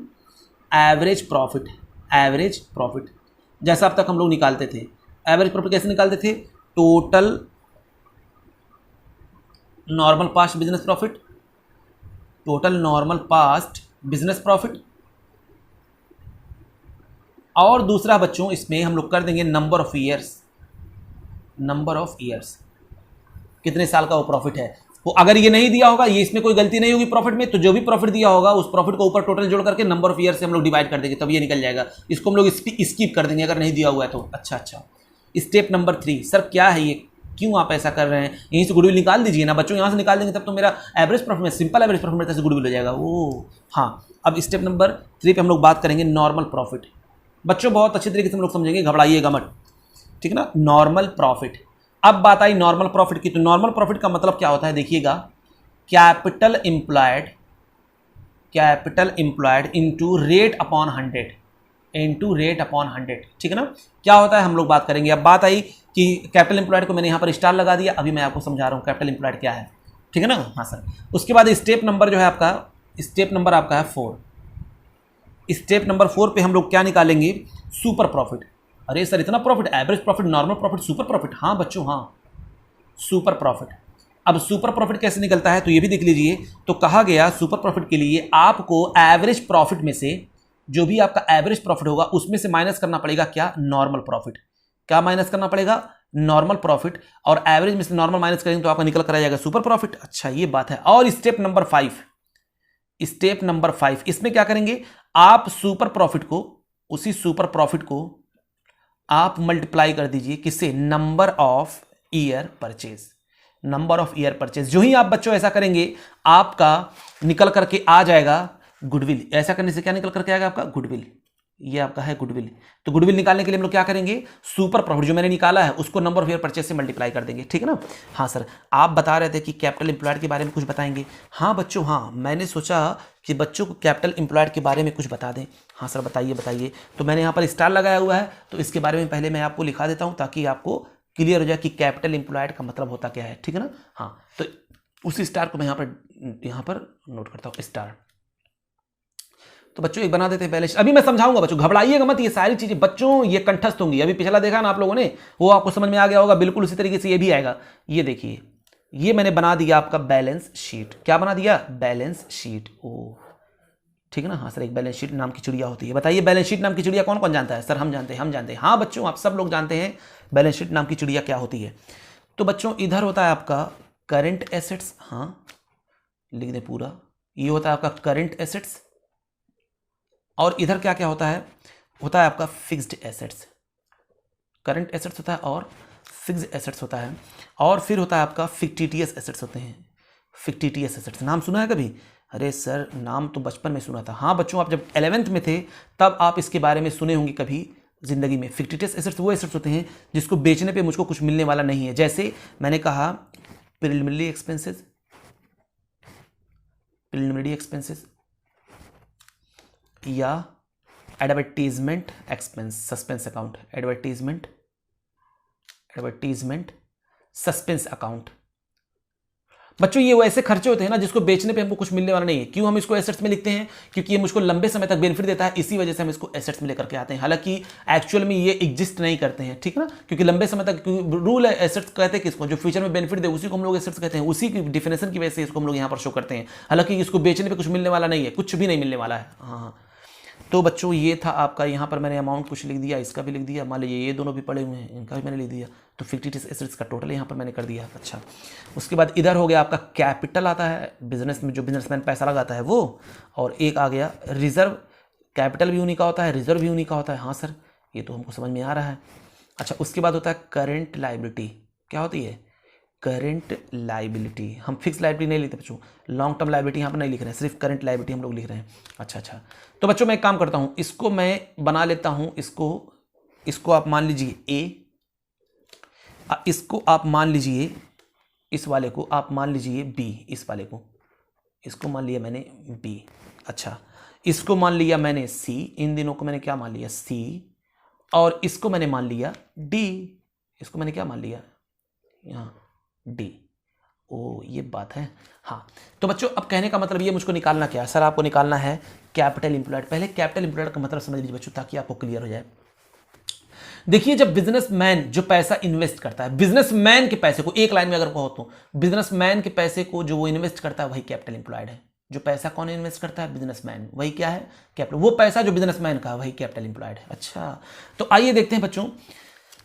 एवरेज प्रॉफिट। जैसा अब तक हम लोग निकालते थे। एवरेज प्रॉफिट कैसे निकालते थे, total normal past business profit, और दूसरा बच्चों इसमें हम लोग कर देंगे नंबर ऑफ ईयर्स, कितने साल का वो प्रॉफिट है। वो अगर ये नहीं दिया होगा, ये इसमें कोई गलती नहीं होगी प्रॉफिट में, तो जो भी प्रॉफिट दिया होगा उस प्रॉफिट को ऊपर टोटल जोड़ करके नंबर ऑफ ईयर से हम लोग डिवाइड कर देंगे, तब ये निकल जाएगा। इसको हम लोग स्किप कर देंगे अगर नहीं दिया हुआ है तो। अच्छा। स्टेप नंबर 3, सर क्या है ये, क्यों आप ऐसा कर रहे हैं, यहीं से गुडविल निकाल दीजिए ना बच्चों, यहाँ से निकाल देंगे तब तो मेरा एवरेज प्रॉफिट में, सिंपल एवरेज प्रॉफिट में से गुडविल हो जाएगा। हाँ। अब स्टेप नंबर 3 पे हम लोग बात करेंगे नॉर्मल प्रॉफिट। बच्चों बहुत अच्छी तरीके से हम लोग समझेंगे, घबराइएगा मत, ठीक है ना। नॉर्मल प्रॉफिट, अब बात आई नॉर्मल प्रॉफिट की। तो नॉर्मल प्रॉफिट का मतलब क्या होता है, देखिएगा, capital employed into rate upon 100, ठीक है ना। क्या होता है हम लोग बात करेंगे। अब बात आई कि कैपिटल एम्प्लॉयड को मैंने यहाँ पर स्टार लगा दिया, अभी मैं आपको समझा रहा हूँ कैपिटल एम्प्लॉयड क्या है, ठीक है ना। हाँ सर। उसके बाद स्टेप नंबर जो है आपका, स्टेप नंबर आपका है 4। स्टेप नंबर 4 पे हम लोग क्या निकालेंगे, सुपर प्रॉफिट। अरे सर इतना profit, average profit, normal profit, super profit. हाँ बच्चों हाँ, सुपर प्रॉफिट। अब सुपर प्रॉफिट कैसे निकलता है तो ये भी देख लीजिए। तो कहा गया सुपर प्रॉफिट के लिए आपको एवरेज प्रॉफिट में से, जो भी आपका एवरेज प्रॉफिट होगा उसमें से माइनस करना पड़ेगा क्या, नॉर्मल प्रॉफिट। क्या माइनस करना पड़ेगा, नॉर्मल प्रॉफिट, और एवरेज में से नॉर्मल माइनस करेंगे तो आपका निकल कर आ जाएगा सुपर प्रॉफिट। अच्छा ये बात है। और स्टेप नंबर 5, इसमें क्या करेंगे, आप सुपर प्रॉफिट को, उसी सुपर प्रॉफिट को आप मल्टीप्लाई कर दीजिए किससे, number of year purchase. Number of year purchase जो ही आप बच्चों ऐसा करेंगे आपका निकल करके आ जाएगा गुडविल। ऐसा करने से क्या निकल करके आएगा आपका गुडविल, ये आपका है गुडविल। तो गुडविल निकालने के लिए हम लोग क्या करेंगे, सुपर प्रॉफिट जो मैंने निकाला है उसको नंबर ऑफ ईयर परचेज से मल्टीप्लाई कर देंगे, ठीक है ना। हाँ सर, आप बता रहे थे कि कैपिटल एम्प्लॉयड के बारे में कुछ बताएंगे। हाँ बच्चों, हाँ मैंने सोचा कि बच्चों को कैपिटल एम्प्लॉयड के बारे में कुछ बता दें। हाँ सर बताइए। तो मैंने यहाँ पर स्टार लगाया हुआ है, तो इसके बारे में पहले मैं आपको लिखा देता हूँ ताकि आपको क्लियर हो जाए कि कैपिटल एम्प्लॉयड का मतलब होता क्या है, ठीक है ना। हाँ तो उसी स्टार को मैं यहाँ पर नोट करता हूँ, स्टार। तो बच्चों एक बना देते हैं बैलेंस। अभी मैं समझाऊंगा बच्चों, घबराइएगा मत, ये सारी चीजें बच्चों ये कंठस्थ होंगी। अभी पिछला देखा ना आप लोगों ने, वो आपको समझ में आ गया होगा, बिल्कुल उसी तरीके से ये भी आएगा। ये देखिए, ये मैंने बना दिया आपका बैलेंस शीट। क्या बना दिया, बैलेंस शीट। ओ ठीक है ना। हाँ सर, एक बैलेंस शीट नाम की चिड़िया होती है। बताइए बैलेंस शीट नाम की चिड़िया कौन कौन जानता है। सर हम जानते हैं। हाँ बच्चों, आप सब लोग जानते हैं बैलेंस शीट नाम की चिड़िया क्या होती है। तो बच्चों इधर होता है आपका करंट एसेट्स, हाँ लिख दे पूरा, ये होता है आपका करंट एसेट्स। और इधर क्या क्या होता है आपका फिक्स्ड एसेट्स। करंट एसेट्स होता है और फिक्स्ड एसेट्स होता है, और फिर होता है आपका फिक्टिटियस एसेट्स होते हैं। फिक्टिटियस एसेट्स नाम सुना है कभी। अरे सर नाम तो बचपन में सुना था। हाँ बच्चों, आप जब 11th में थे तब आप इसके बारे में सुने होंगे कभी जिंदगी में। फिक्टिटियस एसेट्स वो एसेट्स होते हैं जिसको बेचने पे मुझको कुछ मिलने वाला नहीं है। जैसे मैंने कहा प्रिलिमिनरी एक्सपेंसेस या advertisement expense, suspense account, advertisement suspense account. बच्चों ये वैसे खर्चे होते हैं ना जिसको बेचने पे हमको कुछ मिलने वाला नहीं है। क्यों हम इसको एसेट्स में लिखते हैं, क्योंकि ये मुझको लंबे समय तक बेनिफिट देता है, इसी वजह से हम इसको एसेट्स में लेकर के आते हैं। हालांकि एक्चुअल में ये एग्जिस्ट नहीं करते हैं, ठीक है ना, क्योंकि लंबे समय तक रूल है। एसेट्स कहते हैं किसको, जो फ्यूचर में बेनिफिट दे उसी को हम लोग एसेट्स कहते हैं। उसी की डिफिनेशन की वजह से इसको हम लोग यहाँ पर शो करते हैं। हालांकि इसको बेचने पर कुछ मिलने वाला नहीं है, कुछ भी नहीं मिलने वाला है। हाँ तो बच्चों ये था आपका, यहाँ पर मैंने अमाउंट कुछ लिख दिया, इसका भी लिख दिया। मान लीजिए ये दोनों भी पड़े हुए हैं, इनका भी मैंने लिख दिया। तो फिक्टिटियस एसेट्स का टोटल यहाँ पर मैंने कर दिया। अच्छा, उसके बाद इधर हो गया आपका कैपिटल आता है, बिजनेस में जो बिजनेसमैन पैसा लगाता है वो। और एक आ गया रिजर्व। कैपिटल भी उन्हीं का होता है, रिजर्व भी उन्हीं का होता है। हाँ सर, ये तो हमको समझ में आ रहा है। अच्छा, उसके बाद होता है करेंट लाइबिलिटी। क्या होती है, करंट लाइबिलिटी। हम फिक्स लाइबिलिटी नहीं लिखते बच्चों, लॉन्ग टर्म लाइबिलिटी यहाँ पर नहीं लिख रहे हैं, सिर्फ करंट लाइबिलिटी हम लोग लिख रहे हैं। अच्छा, तो बच्चों मैं एक काम करता हूँ, इसको मैं बना लेता हूँ, इसको आप मान लीजिए ए, इसको आप मान लीजिए, इस वाले को आप मान लीजिए बी, इस वाले को, इसको मान लिया मैंने बी। अच्छा, इसको मान लिया मैंने सी, इन दिनों को मैंने क्या मान लिया सी, और इसको मैंने मान लिया डी। इसको मैंने क्या मान लिया यहाँ डी। ओ ये बात है। हाँ तो बच्चों अब कहने का मतलब ये मुझको निकालना क्या है, सर आपको निकालना है कैपिटल एम्प्लॉयड। पहले कैपिटल एम्प्लॉयड का मतलब समझ लीजिए बच्चों, ताकि आपको क्लियर हो जाए। देखिए जब बिजनेसमैन जो पैसा इन्वेस्ट करता है, बिजनेसमैन के पैसे को एक लाइन में अगर कहो तो बिजनेसमैन के पैसे को जो वो इन्वेस्ट करता है वही कैपिटल एम्प्लॉयड है। जो पैसा कौन इन्वेस्ट करता है, बिजनेसमैन, वही क्या है कैपिटल। वो पैसा जो बिजनेसमैन का वही कैपिटल एम्प्लॉयड है। अच्छा तो आइए देखते हैं बच्चों,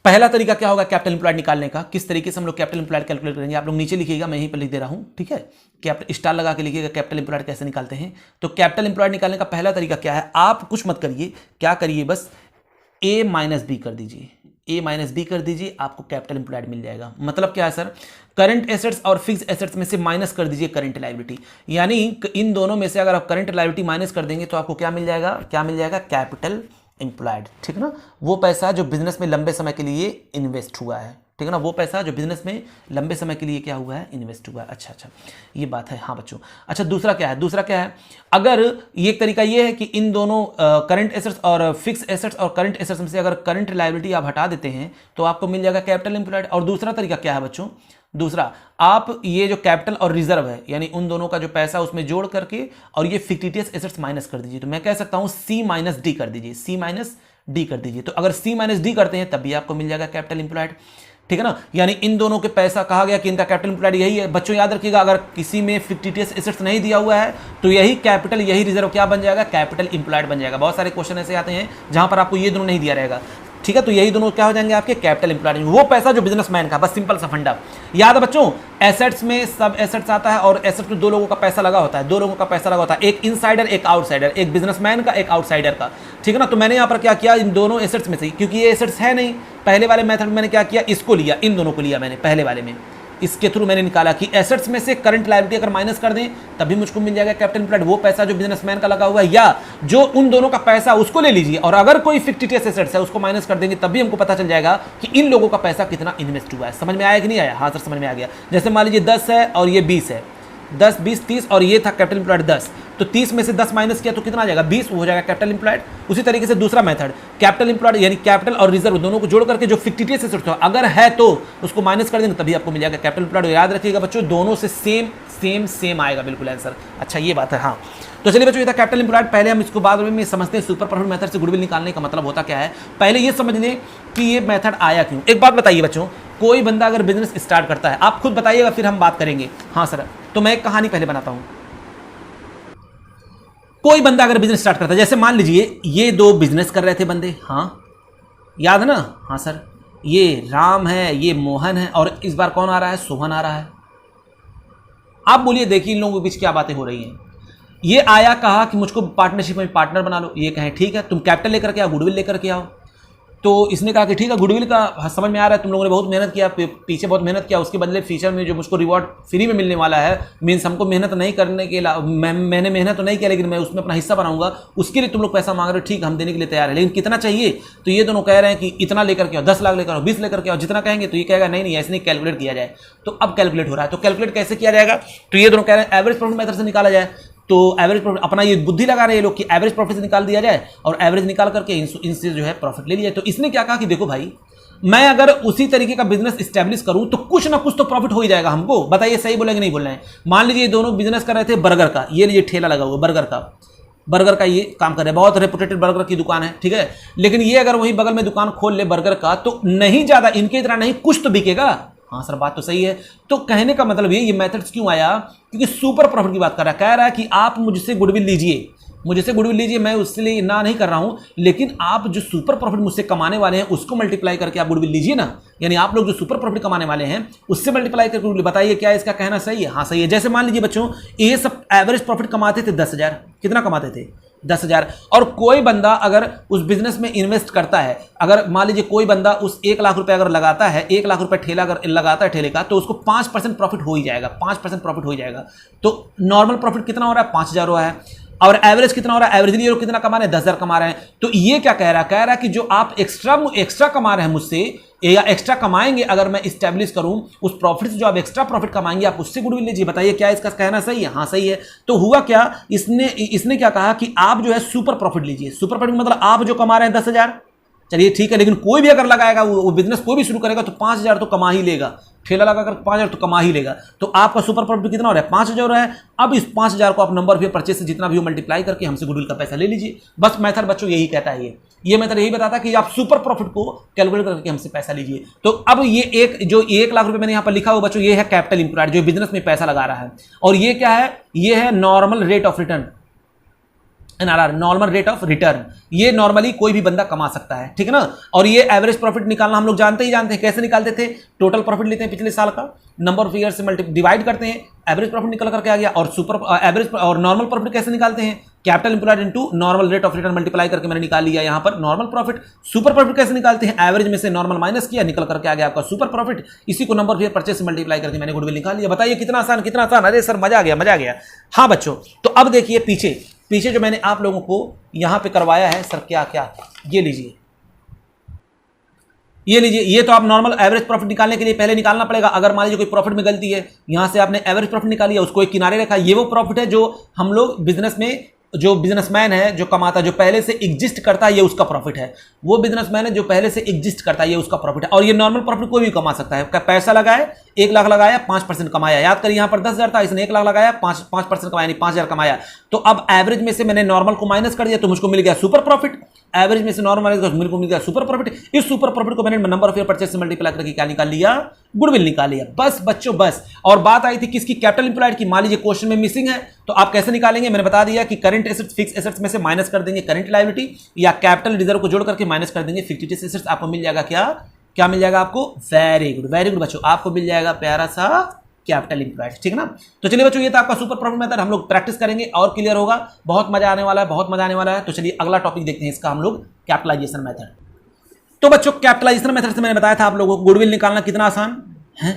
पहला तरीका क्या होगा कैपिटल एम्प्लॉयड निकालने का, किस तरीके से हम लोग कैपिटल एम्प्लॉयड कैलकुलेट करेंगे। आप लोग नीचे लिखिएगा, मैं यहीं पर लिख दे रहा हूं, ठीक है, कैपिटल स्टार लगा के लिखिएगा कैपिटल एम्प्लॉयड कैसे निकालते हैं। तो कैपिटल एम्प्लॉयड निकालने का पहला तरीका क्या है, आप कुछ मत करिए, क्या करिए बस ए माइनस बी कर दीजिए, ए माइनस बी कर दीजिए, आपको कैपिटल एम्प्लॉयड मिल जाएगा। मतलब क्या है सर, करंट एसेट्स और फिक्स एसेट्स में से माइनस कर दीजिए करंट लायबिलिटी, यानी इन दोनों में से अगर आप करंट लायबिलिटी माइनस कर देंगे तो आपको क्या मिल जाएगा, क्या मिल जाएगा, कैपिटल एम्प्लॉयड, ठीक है ना। वो पैसा जो बिजनेस में लंबे समय के लिए इन्वेस्ट हुआ है, ठीक है ना, वो पैसा जो बिजनेस में लंबे समय के लिए क्या हुआ है, इन्वेस्ट हुआ है। अच्छा ये बात है हाँ बच्चों। अच्छा दूसरा क्या है, दूसरा क्या है, अगर ये एक तरीका ये है कि इन दोनों करंट एसेट्स और फिक्स एसेट्स और करंट एसेट्स में से अगर करंट लायबिलिटी आप हटा देते हैं तो आपको मिल जाएगा कैपिटल एम्प्लॉयड। और दूसरा तरीका क्या है बच्चों, दूसरा आप ये जो कैपिटल और रिजर्व है यानी उन दोनों का जो पैसा उसमें जोड़ करके और ये फिक्टिटियस एसेट्स माइनस कर दीजिए। तो मैं कह सकता हूं सी माइनस डी कर दीजिए, सी माइनस डी कर दीजिए। तो अगर सी माइनस डी करते हैं तब भी आपको मिल जाएगा कैपिटल एम्प्लॉयड, ठीक है ना। यानी इन दोनों के पैसा कहा गया कि इनका कैपिटल एम्प्लॉयड यही है। बच्चों याद रखिएगा, अगर किसी में फिक्टिटियस एसेट्स नहीं दिया हुआ है तो यही कैपिटल, यही रिजर्व क्या बन जाएगा, कैपिटल एम्प्लॉयड बन जाएगा। बहुत सारे क्वेश्चन ऐसे आते हैं जहां पर आपको ये दोनों नहीं दिया रहेगा, ठीक है, तो यही दोनों क्या हो जाएंगे आपके कैपिटल एम्प्लॉयड, वो पैसा जो बिजनेसमैन का, बस सिंपल सा फंडा याद है बच्चों। एसेट्स में सब एसेट्स आता है और एसेट्स में दो लोगों का पैसा लगा होता है, दो लोगों का पैसा लगा होता है, एक इनसाइडर एक आउटसाइडर, एक बिजनेसमैन का एक आउटसाइडर का, ठीक है ना। तो मैंने यहाँ पर क्या किया, इन दोनों एसेट्स में से, क्योंकि ये एसेट्स है नहीं, पहले वाले मेथड में मैंने क्या किया, इसको लिया, इन दोनों को लिया मैंने पहले वाले में, इसके थ्रू मैंने निकाला कि एसेट्स में से करंट लायबिलिटी अगर माइनस कर दें तभी मुझको मिल जाएगा कैपिटल एम्प्लॉयड, वो पैसा जो बिजनेसमैन का लगा हुआ है या जो उन दोनों का पैसा उसको ले लीजिए, और अगर कोई फिक्टिशियस एसेट्स है उसको माइनस कर देंगे तभी हमको पता चल जाएगा कि इन लोगों का पैसा कितना इन्वेस्ट हुआ है। समझ में आया कि नहीं आया? हाँ सर समझ में आ गया। जैसे मान लीजिए 10 है और ये 20 है, 10 20 30 और ये था कैपिटल एम्प्लॉयड 10, तो 30 में से 10 माइनस किया तो कितना आ जाएगा, 20 हो जाएगा कैपिटल एम्प्लॉयड। उसी तरीके से दूसरा मेथड कैपिटल एम्प्लॉयड यानी कैपिटल और रिजर्व दोनों को जोड़ करके जो फिक्टिशियस एसेट्स हो अगर है तो उसको माइनस कर देंगे तभी आपको मिल जाएगा कैपिटल एम्प्लॉयड। याद रखिएगा बच्चों, दोनों से सेम आएगा बिल्कुल आंसर। अच्छा ये बात है। हाँ तो चलिए बच्चों, ये था कैपिटल एम्प्लॉयड। पहले हम इसको बाद में समझते हैं सुपर प्रॉफिट मेथड से गुडविल निकालने का मतलब होता क्या है। पहले ये समझ लें कि ये मेथड आया क्यों। एक बात बताइए बच्चों, कोई बंदा अगर बिजनेस स्टार्ट करता है, आप खुद बताइएगा फिर हम बात करेंगे। हाँ सर, तो मैं एक कहानी पहले बनाता हूं। कोई बंदा अगर बिजनेस स्टार्ट करता है, जैसे मान लीजिए ये दो बिजनेस कर रहे थे बंदे, हाँ याद है ना? हाँ सर, ये राम है, ये मोहन है, और इस बार कौन आ रहा है, सोहन आ रहा है। आप बोलिए देखिए इन लोगों के बीच क्या बातें हो रही हैं। ये आया कहा कि मुझको पार्टनरशिप में पार्टनर बना लो, ये कहें ठीक है तुम कैपिटल लेकर के आओ, गुडविल लेकर के आओ। तो इसने कहा कि ठीक है गुडविल का समझ में आ रहा है, तुम लोगों ने बहुत मेहनत किया, पीछे बहुत मेहनत किया, उसके बदले फ्यूचर में जो मुझको रिवॉर्ड फ्री में मिलने वाला है, मीन्स हमको मेहनत नहीं करने के मैंने मेहनत तो नहीं किया लेकिन मैं उसमें अपना हिस्सा बनाऊंगा, उसके लिए तुम लोग पैसा मांग रहे हो, ठीक हम देने के लिए तैयार है, लेकिन कितना चाहिए? तो ये दोनों कह रहे हैं कि इतना लेकर के आओ, 10 लाख लेकर आओ, 20 लेकर के आओ, जितना कहेंगे। तो ये कहेगा नहीं ऐसे नहीं, कैलकुलेट किया जाए। तो अब कैलकुलेट हो रहा है, तो कैलकुलेट कैसे किया जाएगा? तो ये दोनों कह रहे हैं एवरेज प्रॉफिट मेथड से निकाला जाए। तो एवरेज प्रॉफिट, अपना ये बुद्धि लगा रहे हैं ये लोग कि एवरेज प्रॉफिट से निकाल दिया जाए और एवरेज निकाल करके इनसे जो है प्रॉफिट ले लिया जाए। तो इसने क्या कहा कि देखो भाई, मैं अगर उसी तरीके का बिजनेस स्टैब्लिश करूं तो कुछ ना कुछ तो प्रॉफिट हो ही जाएगा हमको। बताइए सही बोलेंगे नहीं बोल रहे हैं? मान लीजिए दोनों बिजनेस कर रहे थे बर्गर का, ये लीजिए ठेला लगा हुआ बर्गर का ये काम कर रहे हैं, बहुत रेपुटेटेड बर्गर की दुकान है, ठीक है। लेकिन ये अगर वही बगल में दुकान खोल ले बर्गर का तो नहीं ज्यादा, इनके इतना नहीं, कुछ तो बिकेगा। हाँ सर बात तो सही है। तो कहने का मतलब ये मेथड्स क्यों आया? क्योंकि सुपर प्रॉफिट की बात कर रहा है, कह रहा है कि आप मुझसे गुडविल लीजिए, मैं उससे लिए ना नहीं कर रहा हूं, लेकिन आप जो सुपर प्रॉफिट मुझसे कमाने वाले हैं उसको मल्टीप्लाई करके आप गुडविल लीजिए ना। यानी आप लोग जो सुपर प्रॉफिट कमाने वाले हैं उससे मल्टीप्लाई करके गुडविल। बताइए क्या इसका कहना सही है? हाँ सही है। जैसे मान लीजिए बच्चों, ये सब एवरेज प्रॉफिट कमाते थे 10,000, कितना कमाते थे? 10,000। और कोई बंदा अगर उस बिजनेस में इन्वेस्ट करता है, अगर मान लीजिए कोई बंदा उस 1 लाख रुपए अगर लगाता है, 1 लाख रुपए ठेला अगर लगाता है ठेले का, तो उसको 5% प्रॉफिट हो ही जाएगा, 5% प्रॉफिट हो जाएगा। तो नॉर्मल प्रॉफिट कितना हो रहा है? 5,000 हो रहा है। और एवरेज कितना हो रहा है? एवरेजली लोग कितना कमा रहे हैं? 10,000 कमा रहे हैं। तो ये क्या कह रहा है? कह रहा है कि जो आप एक्स्ट्रा कमा रहे हैं मुझसे, या एक्स्ट्रा कमाएंगे अगर मैं स्टैब्लिश करूं, उस प्रॉफिट से जो आप एक्स्ट्रा प्रॉफिट कमाएंगे आप उससे गुडविल लीजिए। बताइए क्या इसका कहना सही है? हाँ सही है। तो हुआ क्या, इसने क्या कहा कि आप जो है सुपर प्रॉफिट लीजिए। सुपर प्रॉफिट मतलब आप जो कमा रहे हैं 10,000, चलिए ठीक है, लेकिन कोई भी अगर लगाएगा, वो बिजनेस कोई भी शुरू करेगा तो 5,000 तो कमा ही लेगा, ठेला लगाकर 5,000 तो कमा ही लेगा। तो आपका सुपर प्रॉफिट कितना हो रहा है? 5,000 हो रहा है। अब इस 5,000 को आप नंबर ऑफ परचेस से जितना भी हो मल्टीप्लाई करके हमसे गुडविल का पैसा ले लीजिए। बस मेथड बच्चों यही कहता है, ये मेथड यही बताता है कि आप सुपर प्रॉफिट को कैलकुलेट करके हमसे पैसा लीजिए। तो अब ये जो 1 लाख रुपए मैंने यहाँ पर लिखा हुआ बच्चों, ये है कैपिटल एम्प्लॉयड जो बिजनेस में पैसा लगा रहा है। और ये क्या है? ये है normal rate of return, NRR, normal rate of return. ये नॉर्मली कोई भी बंदा कमा सकता है, ठीक है ना। और ये एवरेज प्रॉफिट निकालना हम लोग जानते हैं। कैसे निकालते थे? टोटल प्रॉफिट लेते हैं पिछले साल का, नंबर ऑफ ईयर से डिवाइड करते हैं, एवरेज प्रॉफिट निकल करके आ गया। और एवरेज और नॉर्मल प्रॉफिट कैसे निकालते हैं? Capital employed into normal rate of return multiply करके मैंने निकाल लिया यहाँ पर नॉर्मल प्रॉफिट। सुपर प्रॉफिट कैसे निकालते हैं? एवरेज में से नॉर्मल माइनस किया, निकल करके आ गया आपका सुपर प्रॉफिट। इसी को नंबर ऑफ परचेस से मल्टीप्लाई करके मैंने गुडविल निकाल लिया। बताइए कितना आसान, कितना आसान। अरे सर मजा आ गया। हाँ बच्चों, तो अब देखिए पीछे जो मैंने आप लोगों को यहां पे करवाया है सर, क्या ये लीजिए, ये तो आप नॉर्मल एवरेज प्रॉफिट निकालने के लिए पहले निकालना पड़ेगा। अगर मान लीजिए कोई प्रॉफिट में गलती है, यहां से आपने एवरेज प्रॉफिट निकाली है, उसको एक किनारे रखा, ये वो प्रॉफिट है जो हम लोग बिजनेस में, जो बिजनेसमैन है जो कमाता है, जो पहले से एग्जिस्ट करता है, ये उसका प्रॉफिट है। वो बिजनेसमैन है जो पहले से एग्जिस्ट करता है, ये उसका प्रॉफिट है। और ये नॉर्मल प्रॉफिट कोई भी कमा सकता है, पैसा लगाए 1 लाख लगाया 5% कमाया। याद करिए यहाँ पर 10,000 था, इसने 1 लाख लगाया 5% कमाया, यानी 5,000 कमाया। तो अब एवरेज में से मैंने नॉर्मल को माइनस कर दिया तो मुझको मिल गया सुपर प्रॉफिट। एवरेज में से नॉर्मल मुझको मिल गया सुपर प्रॉफिट। इस सुपर प्रॉफिट को मैंने नंबर ऑफ ईयर परचेज से मल्टीप्लाई करके क्या निकाल लिया, गुडविल निकाल लिया। बस बच्चों बस। और बात आई थी किसकी, कैपिटल इंप्लॉयड की। मान लीजिए क्वेश्चन में मिसिंग है तो आप कैसे निकालेंगे, मैंने बता दिया कि करंट एसेट्स फिक्स एसेट्स में से माइनस कर देंगे करंट लायबिलिटी, या कैपिटल रिजर्व को जोड़ करके माइनस कर देंगे फिक्टिशियस एसेट्स। आपको मिल जाएगा क्या मिल जाएगा आपको, वेरी गुड बच्चों, आपको मिल जाएगा प्यारा सा कैपिटल इंप्लॉयड। ठीक है ना। तो चलिए बच्चों, ये था आपका सुपर प्रॉफिट मेथड। हम लोग प्रैक्टिस करेंगे और क्लियर होगा, बहुत मजा आने वाला है, बहुत मजा आने वाला है। तो चलिए अगला टॉपिक देखते हैं इसका हम लोग, कैपिटलाइजेशन मेथड। तो बच्चों कैपिटलाइजेशन मेथड से मैंने बताया था आप लोगों को गुडविल निकालना कितना आसान है।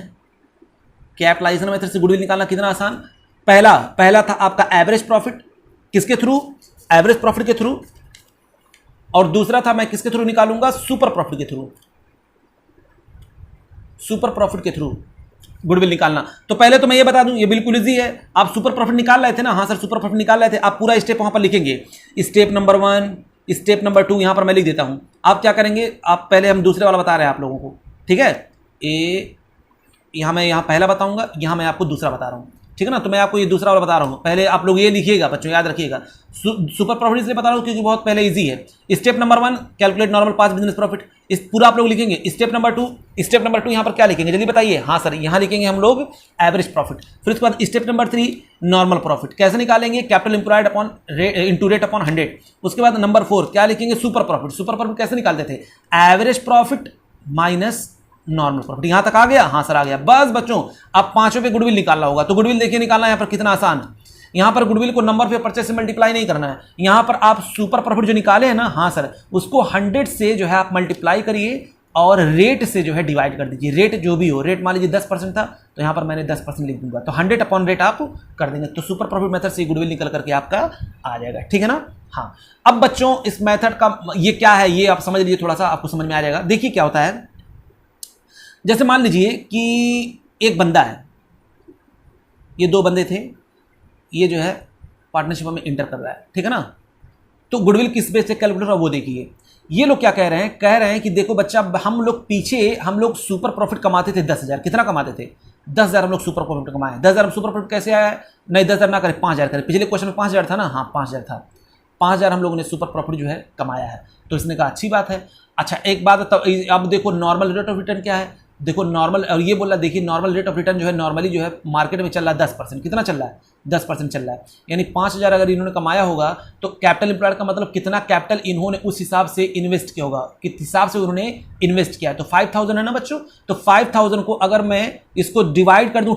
कैपिटलाइजेशन मेथड से गुडविल निकालना कितना आसान। पहला था आपका एवरेज प्रॉफिट, किसके थ्रू, एवरेज प्रॉफिट के थ्रू। और दूसरा था मैं किसके थ्रू निकालूंगा, सुपर प्रॉफिट के थ्रू, सुपर प्रॉफिट के थ्रू गुडविल निकालना। तो पहले तो मैं ये बता दूं, ये बिल्कुल इजी है। आप सुपर प्रॉफिट निकाल रहे थे ना, हाँ सर सुपर प्रॉफिट निकाल रहे थे, आप पूरा स्टेप वहां पर लिखेंगे। स्टेप नंबर 1, स्टेप नंबर 2 यहां पर मैं लिख देता हूं। आप क्या करेंगे, आप पहले, हम दूसरे वाला बता रहे हैं आप लोगों को, ठीक है। यहां मैं पहला बताऊंगा, यहां मैं आपको दूसरा बता रहा हूं, ठीक है ना। तो मैं आपको ये दूसरा वाला बता रहा हूं। पहले आप लोग ये लिखिएगा बच्चों, याद रखिएगा। सुपर प्रॉफिट इसलिए बता रहा हूं क्योंकि बहुत पहले इजी है। Step number 1 calculate normal past business profit, इस पूरा आप लोग लिखेंगे। स्टेप नंबर 2 यहां पर क्या लिखेंगे जल्दी बताइए। हाँ सर, यहां लिखेंगे हम लोग एवरेज प्रॉफिट। फिर उसके बाद स्टेप नंबर 3 नॉर्मल प्रॉफिट, कैसे निकालेंगे, capital employed upon into rate upon 100। उसके बाद नंबर 4 क्या लिखेंगे, सुपर प्रॉफिट। सुपर प्रॉफिट कैसे निकालते थे, average profit minus normal profit. यहां तक आ गया, हाँ सर आ गया। बस बच्चों, अब पांचों पे गुडविल निकालना होगा। तो गुडविल देखिए निकालना यहां पर कितना आसान है। यहां पर गुडविल को नंबर पे परचेज से मल्टीप्लाई नहीं करना है। यहां पर आप सुपर प्रॉफिट जो निकाले हैं ना, हाँ सर, उसको 100 से जो है आप मल्टीप्लाई करिए और रेट से जो है डिवाइड कर दीजिए। रेट जो भी हो, रेट मान लीजिए 10% था तो यहां पर मैंने 10% लिख दूंगा, तो 100 अपॉन रेट आप कर देंगे। तो सुपर प्रॉफिट मेथड से गुडविल निकल करके आपका आ जाएगा, ठीक है ना। हाँ, अब बच्चों इस मेथड का ये क्या है, ये आप समझ लीजिए, थोड़ा सा आपको समझ में आ जाएगा। देखिए क्या होता है, जैसे मान लीजिए कि एक बंदा है, ये 2 बंदे थे, ये जो है पार्टनरशिप में इंटर कर रहा है, ठीक है ना। तो गुडविल किस बेस से कैलकुलेट होगा वो देखिए। ये लोग क्या कह रहे हैं कि देखो बच्चा, हम लोग सुपर प्रॉफिट कमाते थे 10,000। कितना कमाते थे, 10,000 हम लोग सुपर प्रॉफिट कमाए। 10,000 सुपर प्रॉफिट कैसे आया है, नहीं 10,000 ना करें 5,000 करें। पिछले क्वेश्चन में 5,000 था ना, हाँ 5,000 था। 5,000 हम लोगों ने सुपर प्रॉफिट जो है कमाया है। तो इसने कहा अच्छी बात है। अच्छा एक बात, अब देखो नॉर्मल रेट ऑफ रिटर्न क्या है, देखो नॉर्मल, और ये बोला देखिए नॉर्मल रेट ऑफ रिटर्न जो है नॉर्मली जो है मार्केट में चल रहा है 10%। कितना चल रहा है, 10% चल रहा है। यानी 5,000 अगर इन्होंने कमाया होगा तो कैपिटल एम्प्लॉयड का मतलब कितना कैपिटल इन्होंने उस हिसाब से इन्वेस्ट किया होगा, किस हिसाब से उन्होंने इन्वेस्ट किया है। तो 5,000 है ना बच्चों, तो 5,000 को अगर मैं इसको डिवाइड कर दूं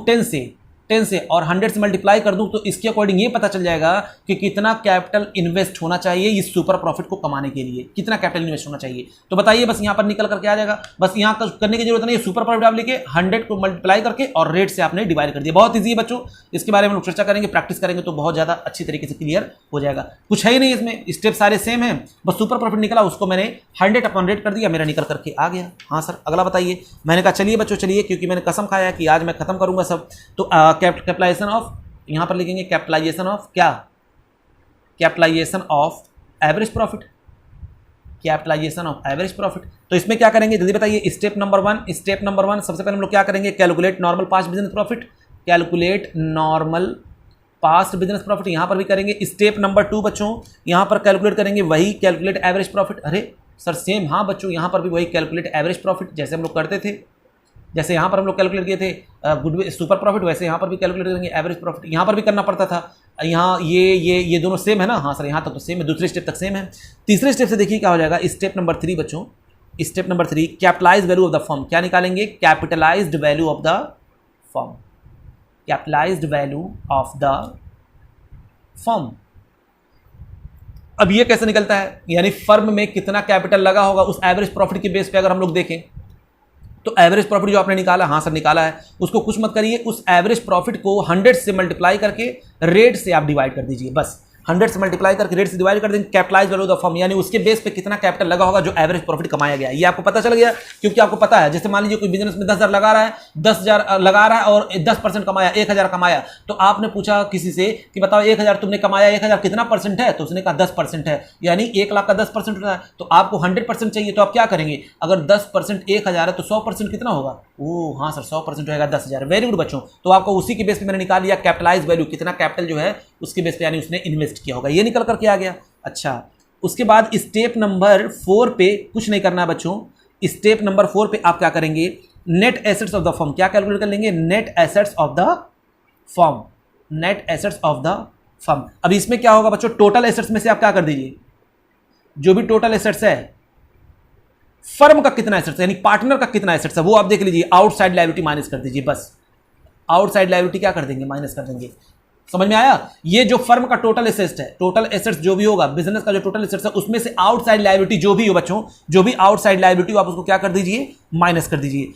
10 से और 100 से मल्टीप्लाई कर दूं तो इसके अकॉर्डिंग ये पता चल जाएगा कि कितना कैपिटल इन्वेस्ट होना चाहिए इस सुपर प्रॉफिट को कमाने के लिए, कितना कैपिटल इन्वेस्ट होना चाहिए। तो बताइए, बस यहां पर निकल करके आ जाएगा। बस यहां का करने की जरूरत नहीं है, सुपर प्रॉफिट आप लेके 100 को मल्टीप्लाई करके और रेट से आपने डिवाइड कर दिया। बहुत ईजी है बच्चों, इसके बारे में लोग चर्चा करेंगे, प्रैक्टिस करेंगे तो बहुत ज्यादा अच्छी तरीके से क्लियर हो जाएगा। कुछ है ही नहीं इसमें, स्टेप सारे सेम है, बस सुपर प्रॉफिट निकला उसको मैंने 100 अपॉन रेट कर दिया, मेरा निकल करके आ गया। हाँ सर अगला बताइए। मैंने कहा चलिए बच्चों चलिए, क्योंकि मैंने कसम खाया कि आज मैं खत्म करूंगा सब। तो कैपिटलाइजेशन ऑफ, यहां पर लिखेंगे कैपिटलाइजेशन ऑफ क्या, capitalisation of average profit, capitalisation of average profit. तो इसमें क्या करेंगे जल्दी बताइए। स्टेप नंबर 1 सबसे पहले हम लोग क्या करेंगे, calculate normal past business profit, calculate normal past business profit यहां पर भी करेंगे। स्टेप नंबर 2 बच्चों यहां पर कैलकुलेट करेंगे वही कैलकुलेट एवरेज प्रॉफिट। अरे सर सेम, हाँ बच्चों यहां पर भी वही कैलकुलेट एवरेज प्रॉफिट जैसे हम लोग करते थे, जैसे यहाँ पर हम लोग कैलकुलेट किए थे गुडविल सुपर प्रॉफिट, वैसे यहाँ पर भी कैलकुलेट करेंगे एवरेज प्रॉफिट। यहाँ पर भी करना पड़ता था। यहाँ ये दोनों सेम है ना, हाँ सर यहाँ तक तो सेम है, दूसरे स्टेप तक सेम है। तीसरे स्टेप से देखिए क्या हो जाएगा। स्टेप नंबर 3 बच्चों, step number 3 capitalise value of the firm, क्या निकालेंगे, capitalised value of the firm, capitalised value of the firm. अब ये कैसे निकलता है, यानी फर्म में कितना कैपिटल लगा होगा उस एवरेज प्रॉफिट के बेस पे अगर हम लोग देखें तो एवरेज प्रॉफिट जो आपने निकाला, हाँ सर निकाला है, उसको कुछ मत करिए, उस एवरेज प्रॉफिट को 100 से मल्टीप्लाई करके रेट से आप डिवाइड कर दीजिए। बस 100 से मल्टीप्लाई करके रेट से डिवाइड कर देंगे, capitalise value of the firm, यानी उसके बेस पे कितना कैपिटल लगा होगा जो एवरेज प्रॉफिट कमाया गया। ये आपको पता चल गया, क्योंकि आपको पता है जैसे मान लीजिए कोई बिजनेस में 10,000 लगा रहा है, 10,000 लगा रहा है और 10% कमाया, 1,000 कमाया, तो आपने पूछा किसी से कि बताओ 1,000 तुमने कमाया, 1,000 कितना परसेंट है, तो उसने कहा 10% है, यानी 1 लाख का 10% होता है, तो आपको 100% चाहिए, तो आप क्या करेंगे, अगर 10% 1,000 है तो 100% कितना होगा, ओ हाँ सर 100% होगा 10,000। वेरी गुड बच्चों, तो आपको उसी के बेस पे मैंने निकाल लिया कैपिटलाइज वैल्यू, कितना कैपिटल जो है उसके बेस पे, यानी उसने इन्वेस्ट किया होगा, ये निकल करके आ गया। अच्छा, उसके बाद स्टेप नंबर 4 पे कुछ नहीं करना है बच्चों, स्टेप नंबर 4 पे आप क्या करेंगे, net assets of the firm, क्या कैलकुलेट कर लेंगे, net assets of the firm, net assets of the firm. अब इसमें क्या होगा बच्चों, टोटल एसेट्स में से आप क्या कर दीजिए, जो भी टोटल एसेट्स है, फर्म का कितना एसेट्स है, यानी पार्टनर का कितना एसेट्स है वो आप देख लीजिए, आउटसाइड लायबिलिटी माइनस कर दीजिए, बस आउटसाइड लायबिलिटी क्या कर देंगे, माइनस कर देंगे। समझ में आया, ये जो फर्म का टोटल एसेट्स है, टोटल एसेट्स जो भी होगा, बिजनेस का जो टोटल एसेट्स है, उसमें से आउटसाइड लायबिलिटी जो भी हो बच्चों, जो भी आउटसाइड लायबिलिटी हो आप उसको क्या कर दीजिए, माइनस कर दीजिए,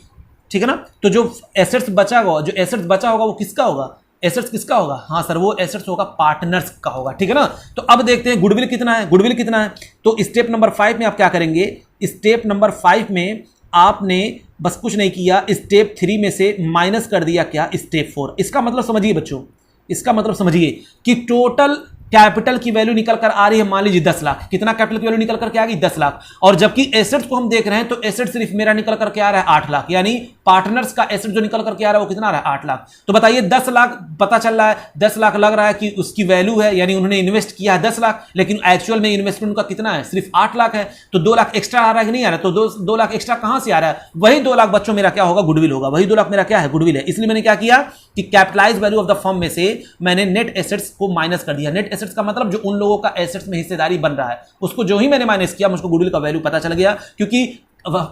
ठीक है ना। तो जो एसेट्स बचा होगा, जो एसेट्स बचा होगा वो किसका होगा, एसेट्स किसका होगा, हाँ सर वो एसेट्स होगा पार्टनर्स का होगा, ठीक है ना। तो अब देखते हैं गुडविल कितना है, गुडविल कितना है, तो स्टेप नंबर 5 में आप क्या करेंगे, स्टेप नंबर 5 में आपने बस कुछ नहीं किया, स्टेप 3 में से माइनस कर दिया क्या, स्टेप 4। इसका मतलब समझिए बच्चों, इसका मतलब समझिए कि टोटल कैपिटल की वैल्यू निकल कर आ रही है, मान लीजिए 10 लाख, कितना कैपिटल की वैल्यू निकल कर के आ गई, 10 लाख, और जबकि एसेट्स को हम देख रहे हैं तो एसेट सिर्फ मेरा निकल करके आ रहा है 8 लाख, यानी पार्टनर्स का एसेट जो निकल करके आ रहा है वो कितना आ रहा है, 8 लाख। तो बताइए 10 लाख पता चल रहा है, 10 लाख लग रहा है कि उसकी वैल्यू है, यानी उन्होंने इन्वेस्ट किया है 10 लाख, लेकिन एक्चुअल में इन्वेस्टमेंट उनका कितना है, सिर्फ 8 लाख है, तो 2 लाख एक्स्ट्रा आ रहा है कि नहीं आ रहा है, तो 2 लाख एक्स्ट्रा कहां से आ रहा है, वही 2 लाख बच्चों मेरा क्या होगा, गुडविल होगा, वही 2 लाख मेरा क्या है, गुडविल है। इसलिए मैंने क्या किया कि capitalise value of the firm में से मैंने नेट एसेट्स को माइनस कर दिया। नेट एसेट्स का मतलब जो उन लोगों का एसेट्स में हिस्सेदारी बन रहा है, उसको जो ही मैंने माइनस किया मुझको गुडविल का वैल्यू पता चल गया, क्योंकि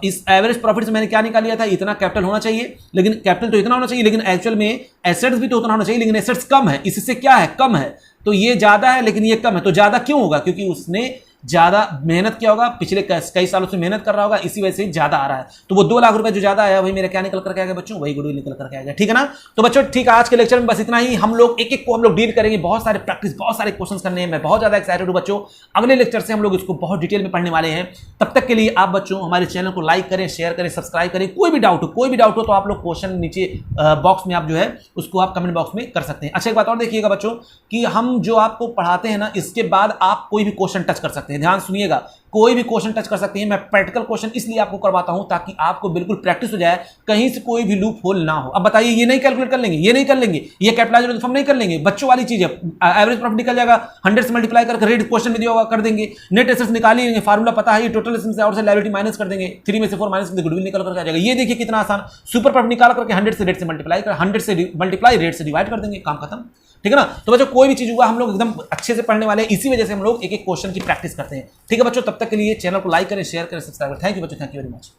इस एवरेज प्रॉफिट से मैंने क्या निकाल लिया था, इतना कैपिटल होना चाहिए, लेकिन कैपिटल तो इतना होना चाहिए, लेकिन एक्चुअल में एसेट्स भी तो उतना होना चाहिए, लेकिन एसेट्स कम है, इससे क्या है, कम है, तो ये ज्यादा है लेकिन ये कम है। तो ज्यादा क्यों होगा, क्योंकि उसने ज्यादा मेहनत किया होगा, पिछले कई सालों से मेहनत कर रहा होगा, इसी वजह से ज्यादा आ रहा है। तो वो 2 लाख रुपए जो ज्यादा आया वही मेरा क्या निकल करके आएगा बच्चों, वही गुडविल निकल करके आएगा, ठीक है ना। तो बच्चों ठीक है, आज के लेक्चर में बस इतना ही, हम लोग एक एक को हम लोग डील करेंगे, बहुत सारे प्रैक्टिस, बहुत सारे क्वेश्चन करने हैं, मैं बहुत ज्यादा एक्साइटेड हूं बच्चों। अगले लेक्चर से हम लोग इसको बहुत डिटेल में पढ़ने वाले हैं। तब तक के लिए आप बच्चों हमारे चैनल को लाइक करें, शेयर करें, सब्सक्राइब करें। कोई भी डाउट हो तो आप लोग क्वेश्चन नीचे बॉक्स में आप जो है उसको आप कमेंट बॉक्स में कर सकते हैं। अच्छा एक बात और देखिएगा बच्चों कि हम जो आपको पढ़ाते हैं ना, इसके बाद आप कोई भी क्वेश्चन टच कर सकते हैं, ध्यान सुनिएगा, कोई भी क्वेश्चन टच कर सकते हैं। मैं प्रैक्टिकल क्वेश्चन इसलिए आपको करवाता हूं ताकि आपको बिल्कुल प्रैक्टिस हो जाए, कहीं से कोई भी लूप होल ना हो। अब बताइए ये नहीं कैलकुलेट कर लेंगे, ये नहीं कर लेंगे, ये कैपिटलाइज फॉर्म नहीं कर लेंगे, बच्चों वाली चीज है, एवरेज प्रॉफिट निकल जाएगा, 100 से मल्टीप्लाई करके रेट क्वेश्चन में दिया होगा कर देंगे, नेट एसेट्स निकाल लेंगे, फार्मूला पता है, ये टोटल एसेट्स से आउटसाइड लायबिलिटी माइनस कर देंगे, 3 में से 4 माइनस करके गुडविल निकल करके आ जाएगा। ये देखिए कितना आसान, सुपर प्रॉफिट निकाल करके 100 से रेट से मल्टीप्लाई कर, 100 से मल्टीप्लाई रेट से डिवाइड कर देंगे, काम खत्म, ठीक है ना। तो बच्चों कोई भी चीज हुआ हम लोग एकदम अच्छे से पढ़ने वाले हैं, इसी वजह से हम लोग एक एक क्वेश्चन की प्रैक्टिस करते हैं, ठीक है बच्चों। तब तक के लिए चैनल को लाइक करें, शेयर करें, सब्सक्राइब करें। थैंक यू बच्चों, थैंक यू वेरी मच।